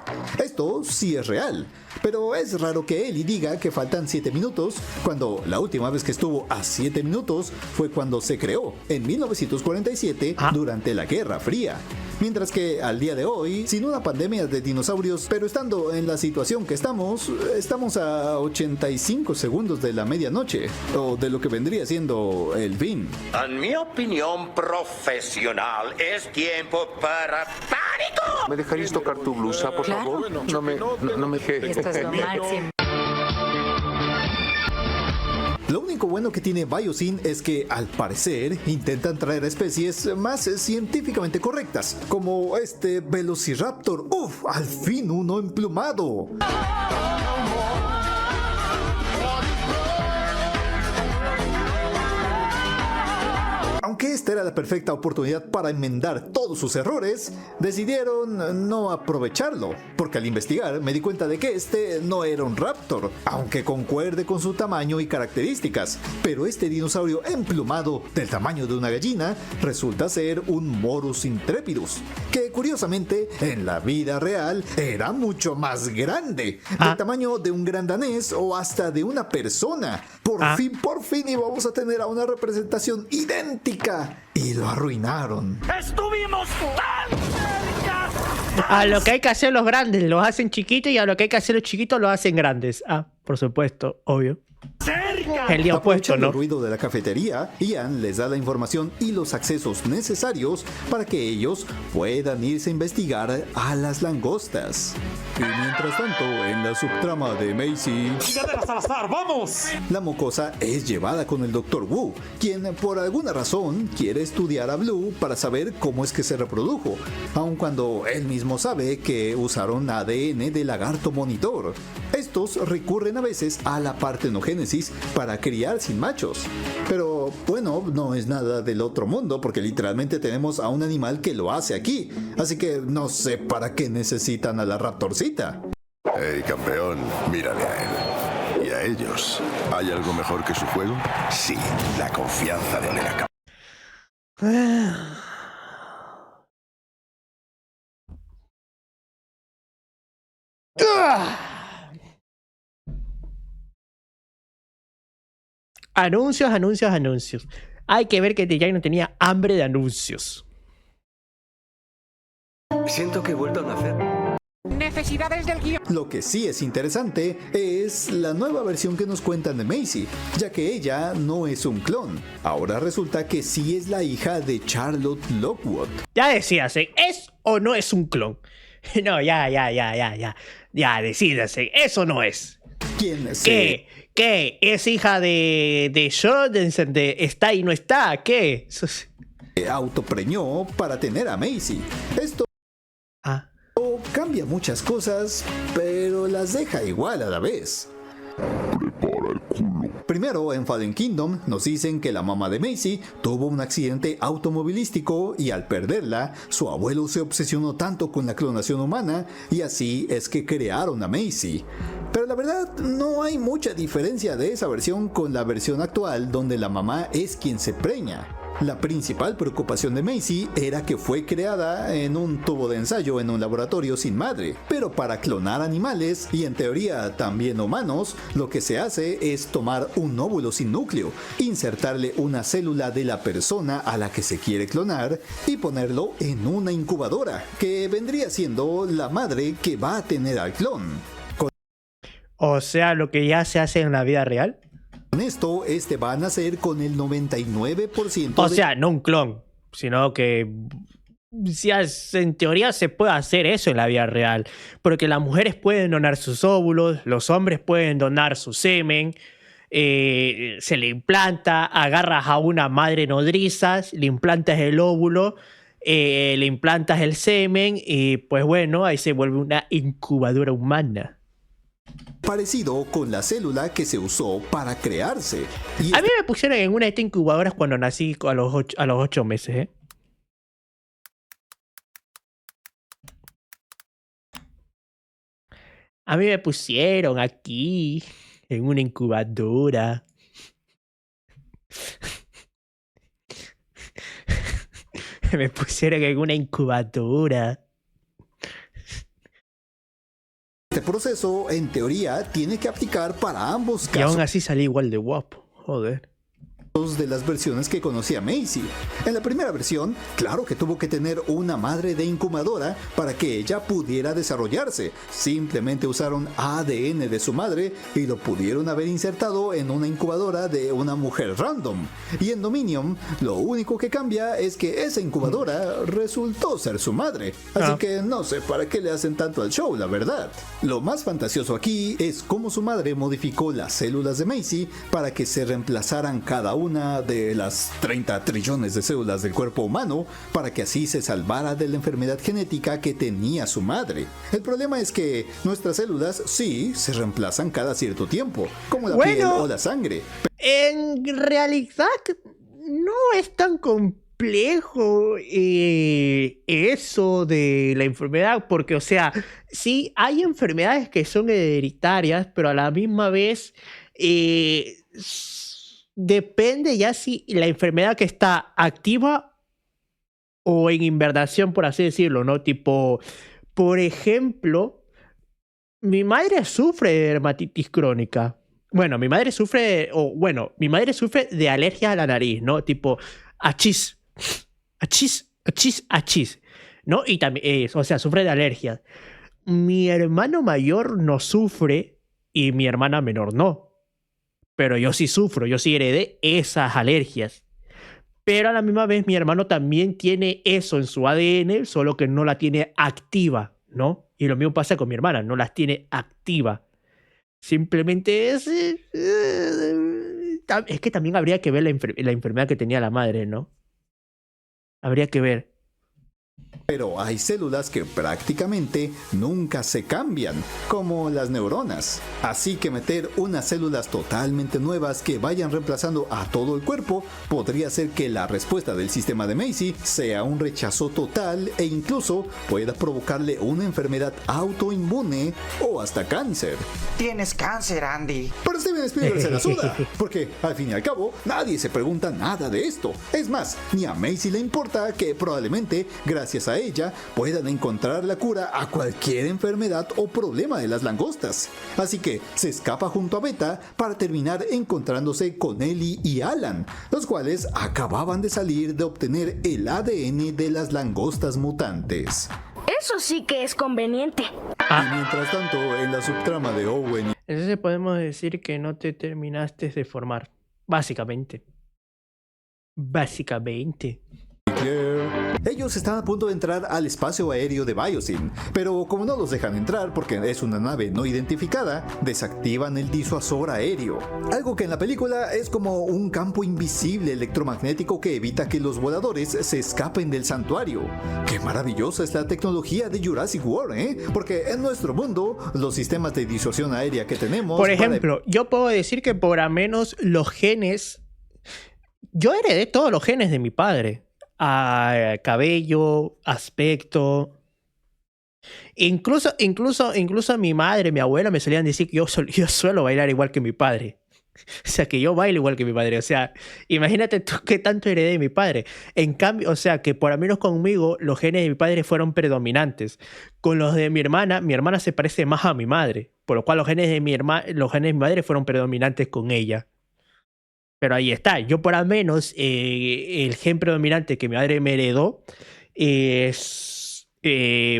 Esto sí es real, pero es raro que Ellie diga que faltan 7 minutos, cuando la última vez que estuvo a 7 minutos fue cuando se creó, en 1947, durante la Guerra Fría. Mientras que al día de hoy, sin una pandemia de dinosaurios, pero estando en la situación que estamos a 85 segundos de la medianoche, o de lo que vendría siendo el fin. En mi opinión profesional, es tiempo para pánico. ¿Me dejarías tocar tu blusa, por favor? No me quejes. Esto es lo máximo. Lo único bueno que tiene Biosyn es que, al parecer, intentan traer especies más científicamente correctas, como este Velociraptor. ¡Uf! ¡Al fin uno emplumado! Aunque esta era la perfecta oportunidad para enmendar todos sus errores, decidieron no aprovecharlo, porque al investigar me di cuenta de que este no era un raptor, aunque concuerde con su tamaño y características, pero este dinosaurio emplumado del tamaño de una gallina resulta ser un Morus intrepidus, que curiosamente en la vida real era mucho más grande, del tamaño de un gran danés o hasta de una persona. Por fin íbamos a tener a una representación idéntica. Y lo arruinaron. ¡Estuvimos tan cerca! A lo que hay que hacer los grandes los hacen chiquitos, y a lo que hay que hacer los chiquitos los hacen grandes. Por supuesto, obvio. El día opuesto, ¿no? El ruido de la cafetería, Ian les da la información y los accesos necesarios para que ellos puedan irse a investigar a las langostas. Y mientras tanto, en la subtrama de Macy, ¡Chingadera Salazar, vamos! la mocosa es llevada con el Dr. Wu, quien por alguna razón quiere estudiar a Blue para saber cómo es que se reprodujo, aun cuando él mismo sabe que usaron ADN de lagarto monitor. Estos recurren a veces a la partenogénesis para criar sin machos. Pero bueno, no es nada del otro mundo, porque literalmente tenemos a un animal que lo hace aquí. Así que no sé para qué necesitan a la raptorcita. Hey, campeón, mírale a él. ¿Y a ellos? ¿Hay algo mejor que su juego? Sí, la confianza de oler a campeón. Anuncios, anuncios, anuncios. Hay que ver que TJ no tenía hambre de anuncios. Siento que he vuelto a nacer. Necesidades del guión. Lo que sí es interesante es la nueva versión que nos cuentan de Macy, ya que ella no es un clon. Ahora resulta que sí es la hija de Charlotte Lockwood. Ya decías, ¿es o no es un clon? No, ya. Ya, decídase, eso no es. ¿Quién es? ¿Qué? ¿Es hija de Jorgensen, de está y no está? ¿Qué? Autopreñó para tener a Macy. Esto cambia muchas cosas, pero las deja igual a la vez. Prepara el culo. Primero, en Fallen Kingdom, nos dicen que la mamá de Macy tuvo un accidente automovilístico y al perderla, su abuelo se obsesionó tanto con la clonación humana y así es que crearon a Macy. Pero la verdad, no hay mucha diferencia de esa versión con la versión actual donde la mamá es quien se preña. La principal preocupación de Macy era que fue creada en un tubo de ensayo en un laboratorio sin madre, pero para clonar animales y en teoría también humanos, lo que se hace es tomar un óvulo sin núcleo, insertarle una célula de la persona a la que se quiere clonar y ponerlo en una incubadora, que vendría siendo la madre que va a tener al clon. O sea, lo que ya se hace en la vida real. Con esto, este va a nacer con el 99%. O sea, no un clon, sino que en teoría se puede hacer eso en la vida real. Porque las mujeres pueden donar sus óvulos, los hombres pueden donar su semen, se le implanta, agarras a una madre nodriza, le implantas el óvulo, le implantas el semen y pues bueno, ahí se vuelve una incubadora humana. Parecido con la célula que se usó para crearse. Y a mí me pusieron en una de estas incubadoras cuando nací a los 8 meses, ¿eh? A mí me pusieron aquí, en una incubadora. Me pusieron en una incubadora. Este proceso, en teoría, tiene que aplicar para ambos casos. Y aún así salí igual de guapo, joder. De las versiones que conocía Macy. En la primera versión, claro que tuvo que tener una madre de incubadora para que ella pudiera desarrollarse. Simplemente usaron ADN de su madre y lo pudieron haber insertado en una incubadora de una mujer random. Y en Dominion, lo único que cambia es que esa incubadora resultó ser su madre. Así que no sé para qué le hacen tanto al show, la verdad. Lo más fantasioso aquí es cómo su madre modificó las células de Macy para que se reemplazaran cada una de las 30 trillones de células del cuerpo humano para que así se salvara de la enfermedad genética que tenía su madre. El problema es que nuestras células sí se reemplazan cada cierto tiempo, como la piel o la sangre. En realidad no es tan complejo eso de la enfermedad, porque o sea, sí hay enfermedades que son hereditarias, pero a la misma vez depende ya si la enfermedad que está activa o en invernación, por así decirlo, ¿no? Tipo, por ejemplo, mi madre sufre de dermatitis crónica. Bueno, mi madre sufre de alergia a la nariz, ¿no? Tipo, achis, ¿no? Y también, o sea, sufre de alergias. Mi hermano mayor no sufre y mi hermana menor no. Pero yo sí sufro, yo sí heredé esas alergias. Pero a la misma vez mi hermano también tiene eso en su ADN, solo que no la tiene activa, ¿no? Y lo mismo pasa con mi hermana, no las tiene activa. Simplemente es que también habría que ver la enfermedad que tenía la madre, ¿no? Habría que ver. Pero hay células que prácticamente nunca se cambian, como las neuronas. Así que meter unas células totalmente nuevas que vayan reemplazando a todo el cuerpo podría hacer que la respuesta del sistema de Macy sea un rechazo total e incluso pueda provocarle una enfermedad autoinmune o hasta cáncer. Tienes cáncer, Andy. Pero Steven Spielberg se la suda, porque al fin y al cabo nadie se pregunta nada de esto. Es más, ni a Macy le importa que probablemente gracias a ella puedan encontrar la cura a cualquier enfermedad o problema de las langostas. Así que se escapa junto a Beta para terminar encontrándose con Ellie y Alan, los cuales acababan de salir de obtener el ADN de las langostas mutantes. Eso sí que es conveniente. Y mientras tanto, en la subtrama de Owen... Entonces podemos decir que no te terminaste de formar, básicamente. Ellos están a punto de entrar al espacio aéreo de Biosyn, pero como no los dejan entrar porque es una nave no identificada, desactivan el disuasor aéreo. Algo que en la película es como un campo invisible electromagnético que evita que los voladores se escapen del santuario. ¡Qué maravillosa es la tecnología de Jurassic World, ¿eh? Porque en nuestro mundo, los sistemas de disuasión aérea que tenemos... Por ejemplo, yo puedo decir que por lo menos los genes... Yo heredé todos los genes de mi padre. Cabello, aspecto. Incluso a mi madre, mi abuela me solían decir que yo suelo bailar igual que mi padre. O sea, que yo bailo igual que mi padre. O sea, imagínate tú qué tanto heredé de mi padre. En cambio, o sea, que por lo menos conmigo los genes de mi padre fueron predominantes. Con los de mi hermana se parece más a mi madre. Por lo cual los genes de mi madre fueron predominantes con ella. Pero ahí está, yo por lo menos el gen predominante que mi madre me heredó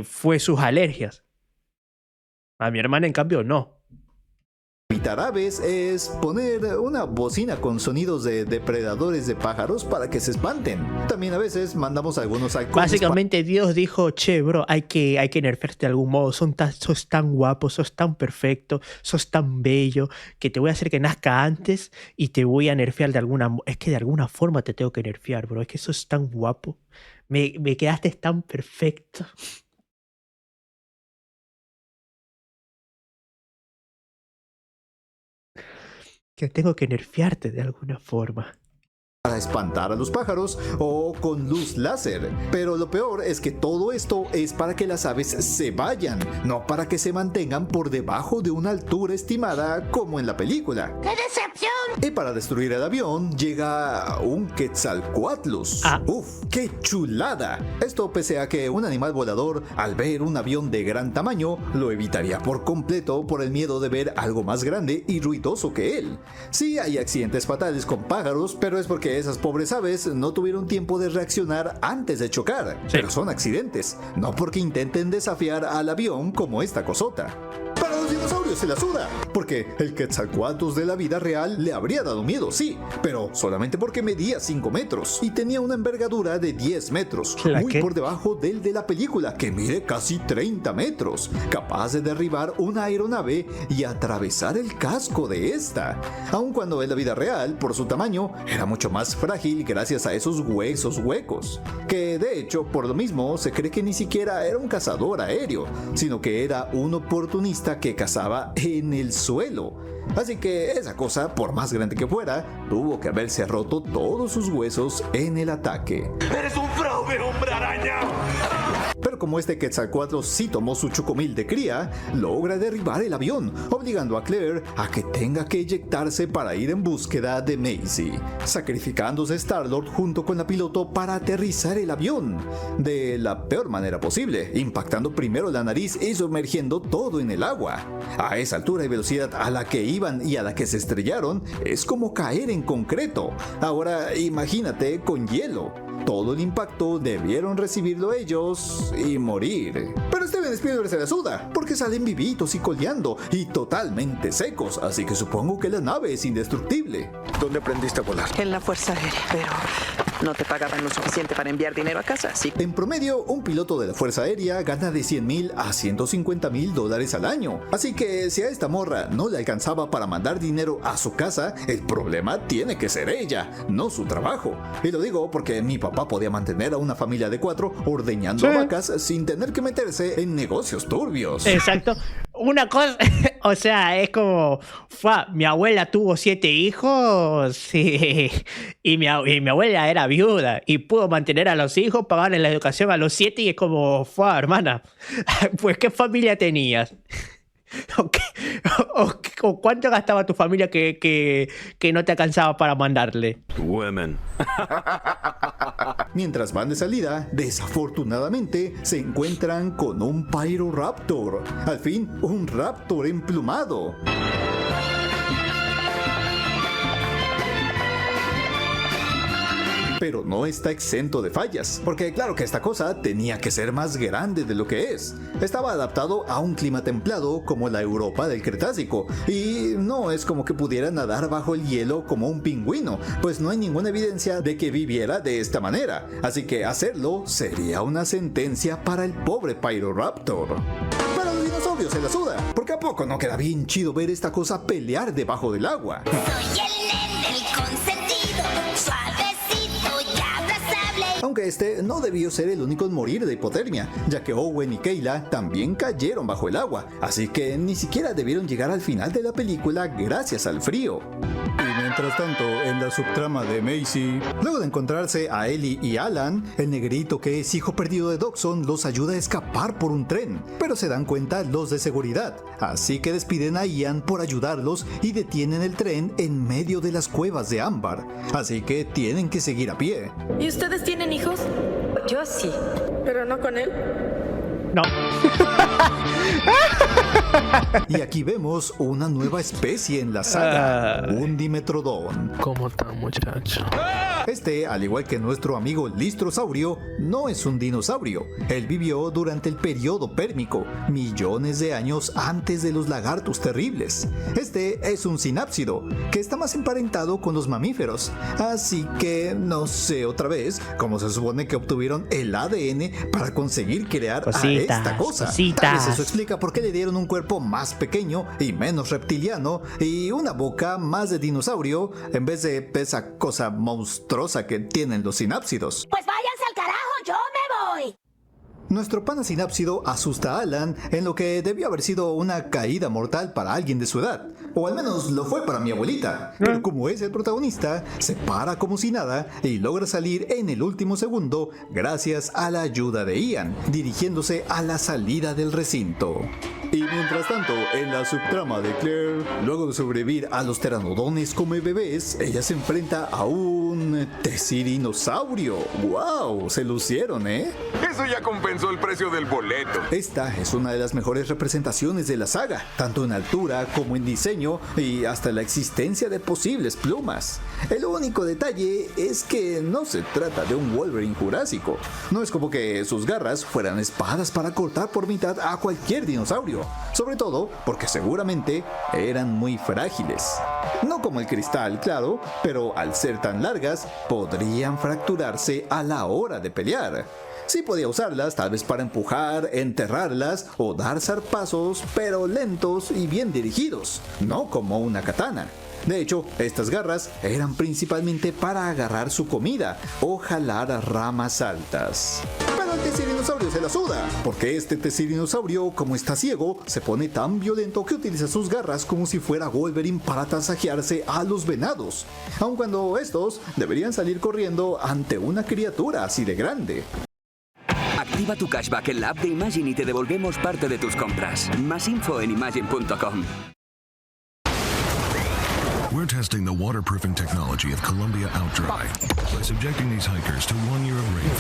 fue sus alergias. A mi hermana, en cambio, no. Evitar aves es poner una bocina con sonidos de depredadores de pájaros para que se espanten. También a veces mandamos algunos halcones. Básicamente Dios dijo, che, bro, hay que nerfearte de algún modo. Sos tan guapo, sos tan perfecto, sos tan bello, que te voy a hacer que nazca antes y te voy a nerfear de alguna... Es que de alguna forma te tengo que nerfear, bro. Es que sos tan guapo. Me quedaste tan perfecto. Que tengo que nerfearte de alguna forma. Para espantar a los pájaros o con luz láser. Pero lo peor es que todo esto es para que las aves se vayan, no para que se mantengan por debajo de una altura estimada como en la película. ¡Qué decepción! Y para destruir el avión llega un Quetzalcoatlus. ¡Uf! ¡Qué chulada! Esto pese a que un animal volador al ver un avión de gran tamaño lo evitaría por completo por el miedo de ver algo más grande y ruidoso que él. Sí hay accidentes fatales con pájaros, pero es porque esas pobres aves no tuvieron tiempo de reaccionar antes de chocar. Sí. Pero son accidentes, no porque intenten desafiar al avión como esta cosota. Para los dinosaurios se la suda, porque el Quetzalcoatlus de la vida real le habría dado miedo, sí, pero solamente porque medía 5 metros y tenía una envergadura de 10 metros, muy por debajo del de la película, que mide casi 30 metros, capaz de derribar una aeronave y atravesar el casco de esta, aun cuando en la vida real, por su tamaño, era mucho más frágil gracias a esos huesos huecos, que de hecho, por lo mismo, se cree que ni siquiera era un cazador aéreo, sino que era un oportunista que cazaba en el suelo. Así que esa cosa, por más grande que fuera, tuvo que haberse roto todos sus huesos en el ataque. ¡Eres un fraude, hombre araña! Pero como este Quetzalcoatlus sí tomó su chocomil de cría, logra derribar el avión, obligando a Claire a que tenga que eyectarse para ir en búsqueda de Macy, sacrificándose Star-Lord junto con la piloto para aterrizar el avión, de la peor manera posible, impactando primero la nariz y sumergiendo todo en el agua. A esa altura y velocidad a la que iban y a la que se estrellaron, es como caer en concreto. Ahora imagínate con hielo. Todo el impacto debieron recibirlo ellos y morir. Pero Steven Spielberg se la suda, porque salen vivitos y coleando y totalmente secos, así que supongo que la nave es indestructible. ¿Dónde aprendiste a volar? En la Fuerza Aérea, pero No te pagaban lo suficiente para enviar dinero a casa, ¿sí? En promedio, un piloto de la Fuerza Aérea gana de 100,000 a 150,000 dólares al año. Así que si a esta morra no le alcanzaba para mandar dinero a su casa, el problema tiene que ser ella, no su trabajo. Y lo digo porque mi papá podía mantener a una familia de 4 ordeñando vacas sin tener que meterse en negocios turbios. Exacto. Una cosa, o sea, es como, mi abuela tuvo 7 hijos y mi abuela era viuda y pudo mantener a los hijos, pagarle la educación a los 7 y es como, hermana, pues ¿qué familia tenías? ¿O cuánto gastaba tu familia que no te alcanzaba para mandarle? Women. Mientras van de salida, desafortunadamente se encuentran con un Pyroraptor. Al fin, un raptor emplumado. Pero no está exento de fallas, porque claro que esta cosa tenía que ser más grande de lo que es. Estaba adaptado a un clima templado como la Europa del Cretácico, y no es como que pudiera nadar bajo el hielo como un pingüino, pues no hay ninguna evidencia de que viviera de esta manera, así que hacerlo sería una sentencia para el pobre Pyroraptor. Para los dinosaurios se la suda, porque a poco no queda bien chido ver esta cosa pelear debajo del agua. Soy el nen del consentido, suavecito y abrazable. Aunque este no debió ser el único en morir de hipotermia, ya que Owen y Kayla también cayeron bajo el agua, así que ni siquiera debieron llegar al final de la película gracias al frío. Y mientras tanto, en la subtrama de Macy, luego de encontrarse a Ellie y Alan, el negrito que es hijo perdido de Dodgson los ayuda a escapar por un tren, pero se dan cuenta los de seguridad, así que despiden a Ian por ayudarlos y detienen el tren en medio de las cuevas de Ámbar, así que tienen que seguir a pie. ¿Y ustedes tienen hijos? Yo sí. ¿Pero no con él? No. Y aquí vemos una nueva especie en la saga, un Dimetrodon. ¿Cómo está, muchacho? Este, al igual que nuestro amigo Listrosaurio, no es un dinosaurio. Él vivió durante el periodo pérmico, millones de años antes de los lagartos terribles. Este es un sinápsido, que está más emparentado con los mamíferos. Así que, no sé otra vez, cómo se supone que obtuvieron el ADN para conseguir crear a esta cosa. Tal vez eso explica por qué le dieron un cuerpo más pequeño y menos reptiliano y una boca más de dinosaurio en vez de esa cosa monstruosa que tienen los sinápsidos. Pues váyanse al carajo, yo me voy. Nuestro pana sinápsido asusta a Alan en lo que debió haber sido una caída mortal para alguien de su edad. O al menos lo fue para mi abuelita. Pero como es el protagonista, se para como si nada y logra salir en el último segundo gracias a la ayuda de Ian, dirigiéndose a la salida del recinto. Y mientras tanto, en la subtrama de Claire, luego de sobrevivir a los pteranodones come bebés, ella se enfrenta a un tesirinosaurio. ¡Wow! Se lucieron, ¿eh? Eso ya compensó el precio del boleto. Esta es una de las mejores representaciones de la saga, tanto en altura como en diseño y hasta la existencia de posibles plumas. El único detalle es que no se trata de un Wolverine jurásico. No es como que sus garras fueran espadas para cortar por mitad a cualquier dinosaurio. Sobre todo porque seguramente eran muy frágiles. No como el cristal, claro, pero al ser tan largas, podrían fracturarse a la hora de pelear. Sí podía usarlas tal vez para empujar, enterrarlas o dar zarpazos, pero lentos y bien dirigidos, no como una katana. De hecho, estas garras eran principalmente para agarrar su comida o jalar a ramas altas. Pero el tesirinosaurio se la suda, porque este tesirinosaurio, como está ciego, se pone tan violento que utiliza sus garras como si fuera Wolverine para tasajearse a los venados, aun cuando estos deberían salir corriendo ante una criatura así de grande. Activa tu cashback en la app de Imagine y te devolvemos parte de tus compras. Más info en Imagine.com. We're testing the waterproofing technology of Columbia OutDry by subjecting these hikers to 1 year of rain.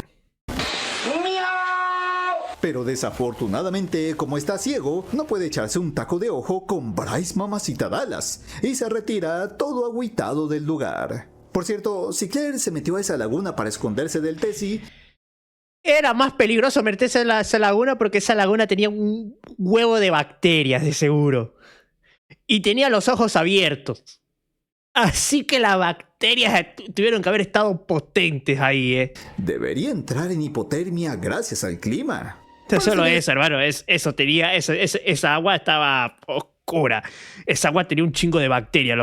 Pero desafortunadamente, como está ciego, no puede echarse un taco de ojo con Bryce Mamacita Dallas y se retira todo agüitado del lugar. Por cierto, si Claire se metió a esa laguna para esconderse del Tessie, era más peligroso meterse en esa laguna porque esa laguna tenía un huevo de bacterias de seguro. Y tenía los ojos abiertos. Así que las bacterias tuvieron que haber estado potentes ahí, Debería entrar en hipotermia gracias al clima. Solo eso, hermano. Esa agua estaba oscura. Esa agua tenía un chingo de bacterias,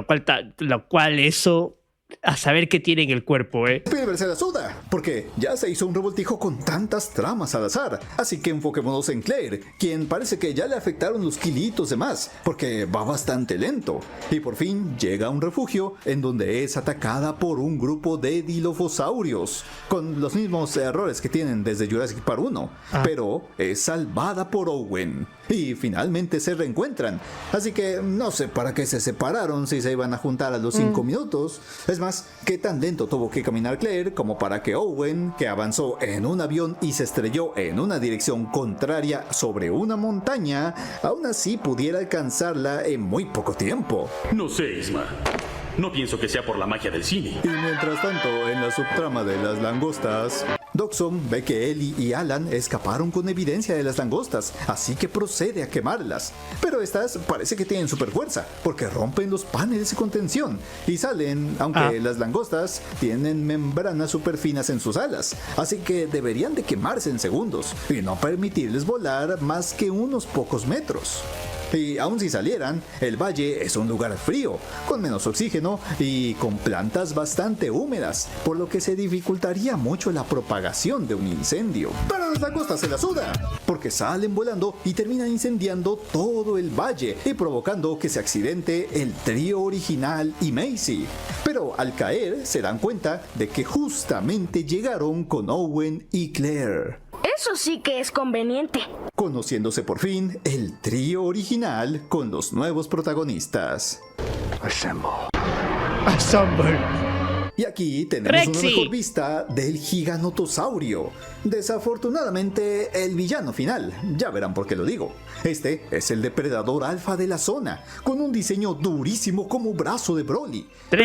lo cual eso... A saber qué tiene en el cuerpo, Spielberg se la suda, porque ya se hizo un revoltijo con tantas tramas al azar. Así que enfoquémonos en Claire, quien parece que ya le afectaron los kilitos de más, porque va bastante lento. Y por fin llega a un refugio en donde es atacada por un grupo de dilophosaurios, con los mismos errores que tienen desde Jurassic Park 1. Pero es salvada por Owen. Y finalmente se reencuentran. Así que no sé para qué se separaron si se iban a juntar a los 5 minutos. Es más, ¿qué tan lento tuvo que caminar Claire como para que Owen, que avanzó en un avión y se estrelló en una dirección contraria sobre una montaña, aún así pudiera alcanzarla en muy poco tiempo? No sé, Isma. No pienso que sea por la magia del cine. Y mientras tanto, en la subtrama de las langostas, Dodgson ve que Ellie y Alan escaparon con evidencia de las langostas, así que procede a quemarlas. Pero estas parece que tienen super fuerza, porque rompen los paneles de contención y salen, aunque las langostas tienen membranas super finas en sus alas, así que deberían de quemarse en segundos y no permitirles volar más que unos pocos metros. Y aun si salieran, el valle es un lugar frío, con menos oxígeno y con plantas bastante húmedas, por lo que se dificultaría mucho la propagación de un incendio. Pero las langostas se la suda, porque salen volando y terminan incendiando todo el valle y provocando que se accidente el trío original y Macy. Pero al caer se dan cuenta de que justamente llegaron con Owen y Claire. Eso sí que es conveniente. Conociéndose por fin el trío original con los nuevos protagonistas. Assemble. Y aquí tenemos una mejor vista del giganotosaurio. Desafortunadamente, el villano final. Ya verán por qué lo digo. Este es el depredador alfa de la zona, con un diseño durísimo como brazo de Broly. Pero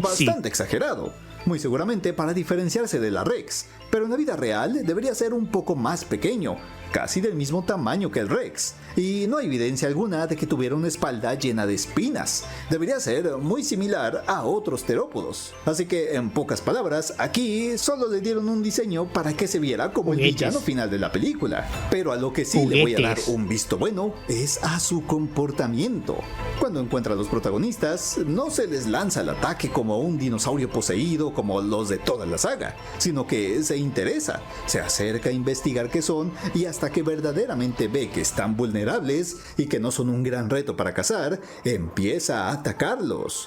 bastante exagerado. Muy seguramente para diferenciarse de la Rex, pero en la vida real debería ser un poco más pequeño, casi del mismo tamaño que el Rex, y no hay evidencia alguna de que tuviera una espalda llena de espinas. Debería ser muy similar a otros terópodos. Así que, en pocas palabras, aquí solo le dieron un diseño para que se viera como el villano final de la película. Pero a lo que sí le voy a dar un visto bueno es a su comportamiento. Cuando encuentra a los protagonistas, no se les lanza el ataque como un dinosaurio poseído como los de toda la saga, sino que se interesa, se acerca a investigar qué son y hasta que verdaderamente ve que están vulnerables y que no son un gran reto para cazar, empieza a atacarlos.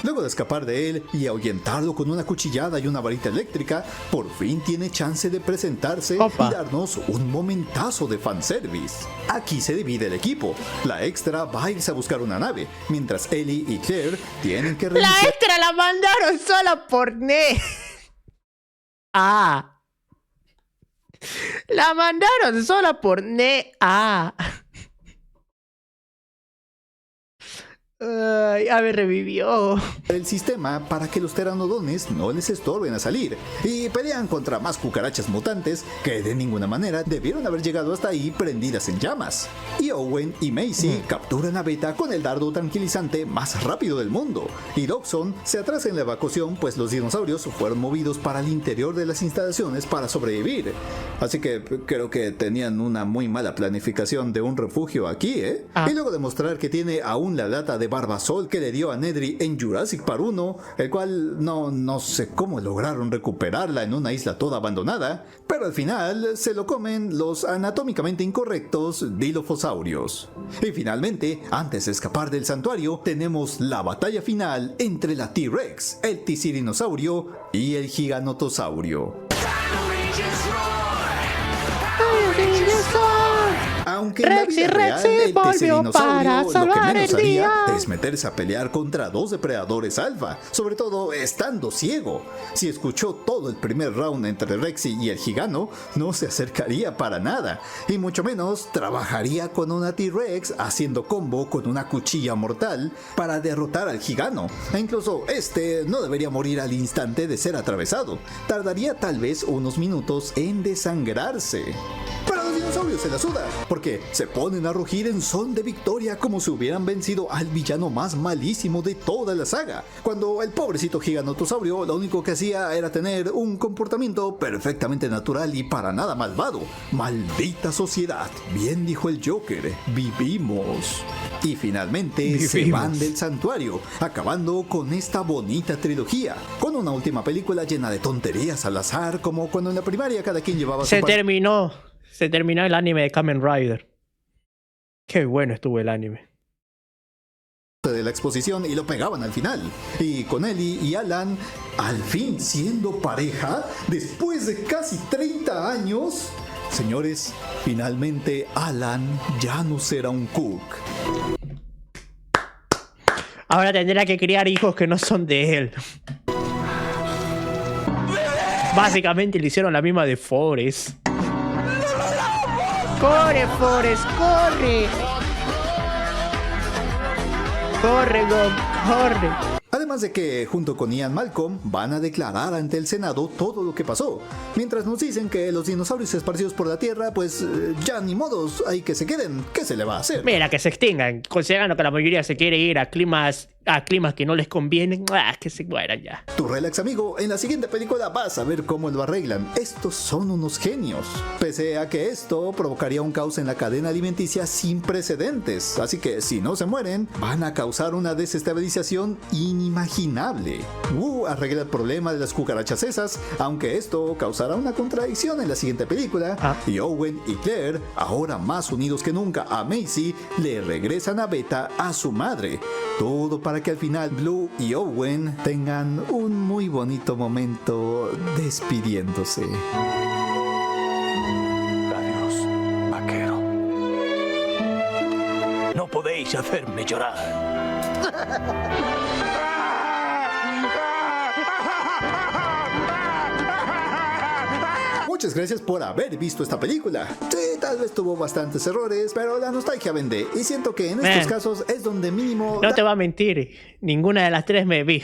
Luego de escapar de él y ahuyentarlo con una cuchillada y una varita eléctrica, por fin tiene chance de presentarse y darnos un momentazo de fanservice. Aquí se divide el equipo. La extra va a irse a buscar una nave, mientras Ellie y Claire tienen que reiniciar. La extra la mandaron sola por La mandaron sola por A ver, revivió el sistema para que los pteranodones no les estorben a salir y pelean contra más cucarachas mutantes que de ninguna manera debieron haber llegado hasta ahí prendidas en llamas. Y Owen y Macy capturan a Beta con el dardo tranquilizante más rápido del mundo, y Dodgson se atrasa en la evacuación pues los dinosaurios fueron movidos para el interior de las instalaciones para sobrevivir. Así que creo que tenían una muy mala planificación de un refugio aquí, Y luego de mostrar que tiene aún la lata de Barbasol que le dio a Nedry en Jurassic Park 1, el cual no sé cómo lograron recuperarla en una isla toda abandonada, pero al final se lo comen los anatómicamente incorrectos dilophosaurios. Y finalmente, antes de escapar del santuario, tenemos la batalla final entre la T-Rex, el Ticidinosaurio y el Giganotosaurio. Aunque en la vida real el Ticidinosaurio lo que menos haría es meterse a pelear contra dos depredadores alfa, sobre todo estando ciego. Si escuchó todo el primer round entre Rexy y el Gigano, no se acercaría para nada, y mucho menos trabajaría con una T-Rex haciendo combo con una cuchilla mortal para derrotar al Gigano. E incluso este no debería morir al instante de ser atravesado, tardaría tal vez unos minutos en desangrarse. Pero dinosaurio se la suda, porque se ponen a rugir en son de victoria como si hubieran vencido al villano más malísimo de toda la saga, cuando el pobrecito gigantosaurio lo único que hacía era tener un comportamiento perfectamente natural y para nada malvado. Maldita sociedad, bien dijo el Joker, vivimos. Y finalmente se van del santuario, acabando con esta bonita trilogía, con una última película llena de tonterías al azar, como cuando en la primaria cada quien llevaba Se terminó el anime de Kamen Rider. Qué bueno estuvo el anime. De la exposición y lo pegaban al final. Y con Ellie y Alan al fin siendo pareja después de casi 30 años. Señores, finalmente Alan ya no será un Cook. Ahora tendrá que criar hijos que no son de él. Básicamente le hicieron la misma de Forrest. ¡Corre, Forrest! ¡Corre! ¡Corre, Bob! ¡Corre! Además de que, junto con Ian Malcolm, van a declarar ante el Senado todo lo que pasó. Mientras nos dicen que los dinosaurios esparcidos por la Tierra, pues ya ni modos, hay que se queden. ¿Qué se le va a hacer? Mira, que se extingan. Considerando que la mayoría se quiere ir a climas que no les convienen, que se mueran ya. Tu relax, amigo, en la siguiente película vas a ver cómo lo arreglan. Estos son unos genios. Pese a que esto provocaría un caos en la cadena alimenticia sin precedentes. Así que si no se mueren, van a causar una desestabilización inimaginable. Wu arregla el problema de las cucarachas esas, aunque esto causará una contradicción en la siguiente película. Y Owen y Claire, ahora más unidos que nunca a Macy, le regresan a Beta a su madre. Todo para que al final Blue y Owen tengan un muy bonito momento despidiéndose. Adiós, vaquero. No podéis hacerme llorar. Muchas gracias por haber visto esta película. Sí, tal vez tuvo bastantes errores, pero la nostalgia vende. Y siento que en estos casos es donde mínimo... No te voy a mentir, ninguna de las tres me vi.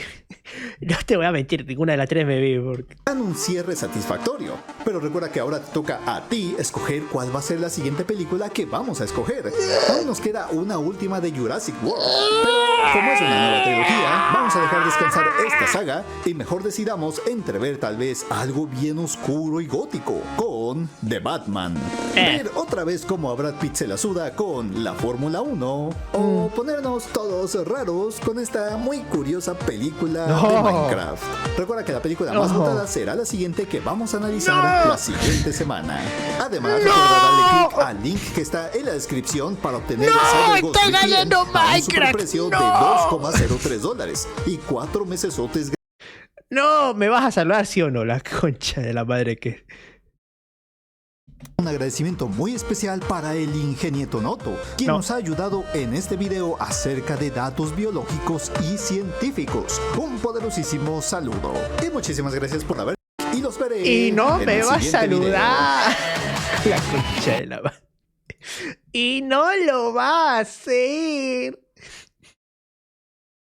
No te voy a mentir, ninguna de las tres me vi. Porque... dan un cierre satisfactorio. Pero recuerda que ahora te toca a ti escoger cuál va a ser la siguiente película que vamos a escoger. Aún nos queda una última de Jurassic World. Pero como es una nueva trilogía, vamos a dejar descansar esta saga y mejor decidamos entrever tal vez algo bien oscuro y gótico con The Batman. Ver otra vez cómo a Brad Pitt se la suda con la Fórmula 1 o ponernos todos raros con esta muy curiosa película de Minecraft. Recuerda que la película más votada será la siguiente que vamos a analizar la siguiente semana. Además, recuerda darle clic al link que está en la descripción para obtener ¡Estoy ganando Minecraft! Precio de $2,03 y 4 mesesotes. No, ¿me vas a saludar, sí o no? La concha de la madre que... Un agradecimiento muy especial para el Ingenieto Noto, quien nos ha ayudado en este video acerca de datos biológicos y científicos. Un poderosísimo saludo. Y muchísimas gracias por haber... Y los veré. Y no en me el va a siguiente saludar. video. La concha de la madre. Y no lo va a hacer.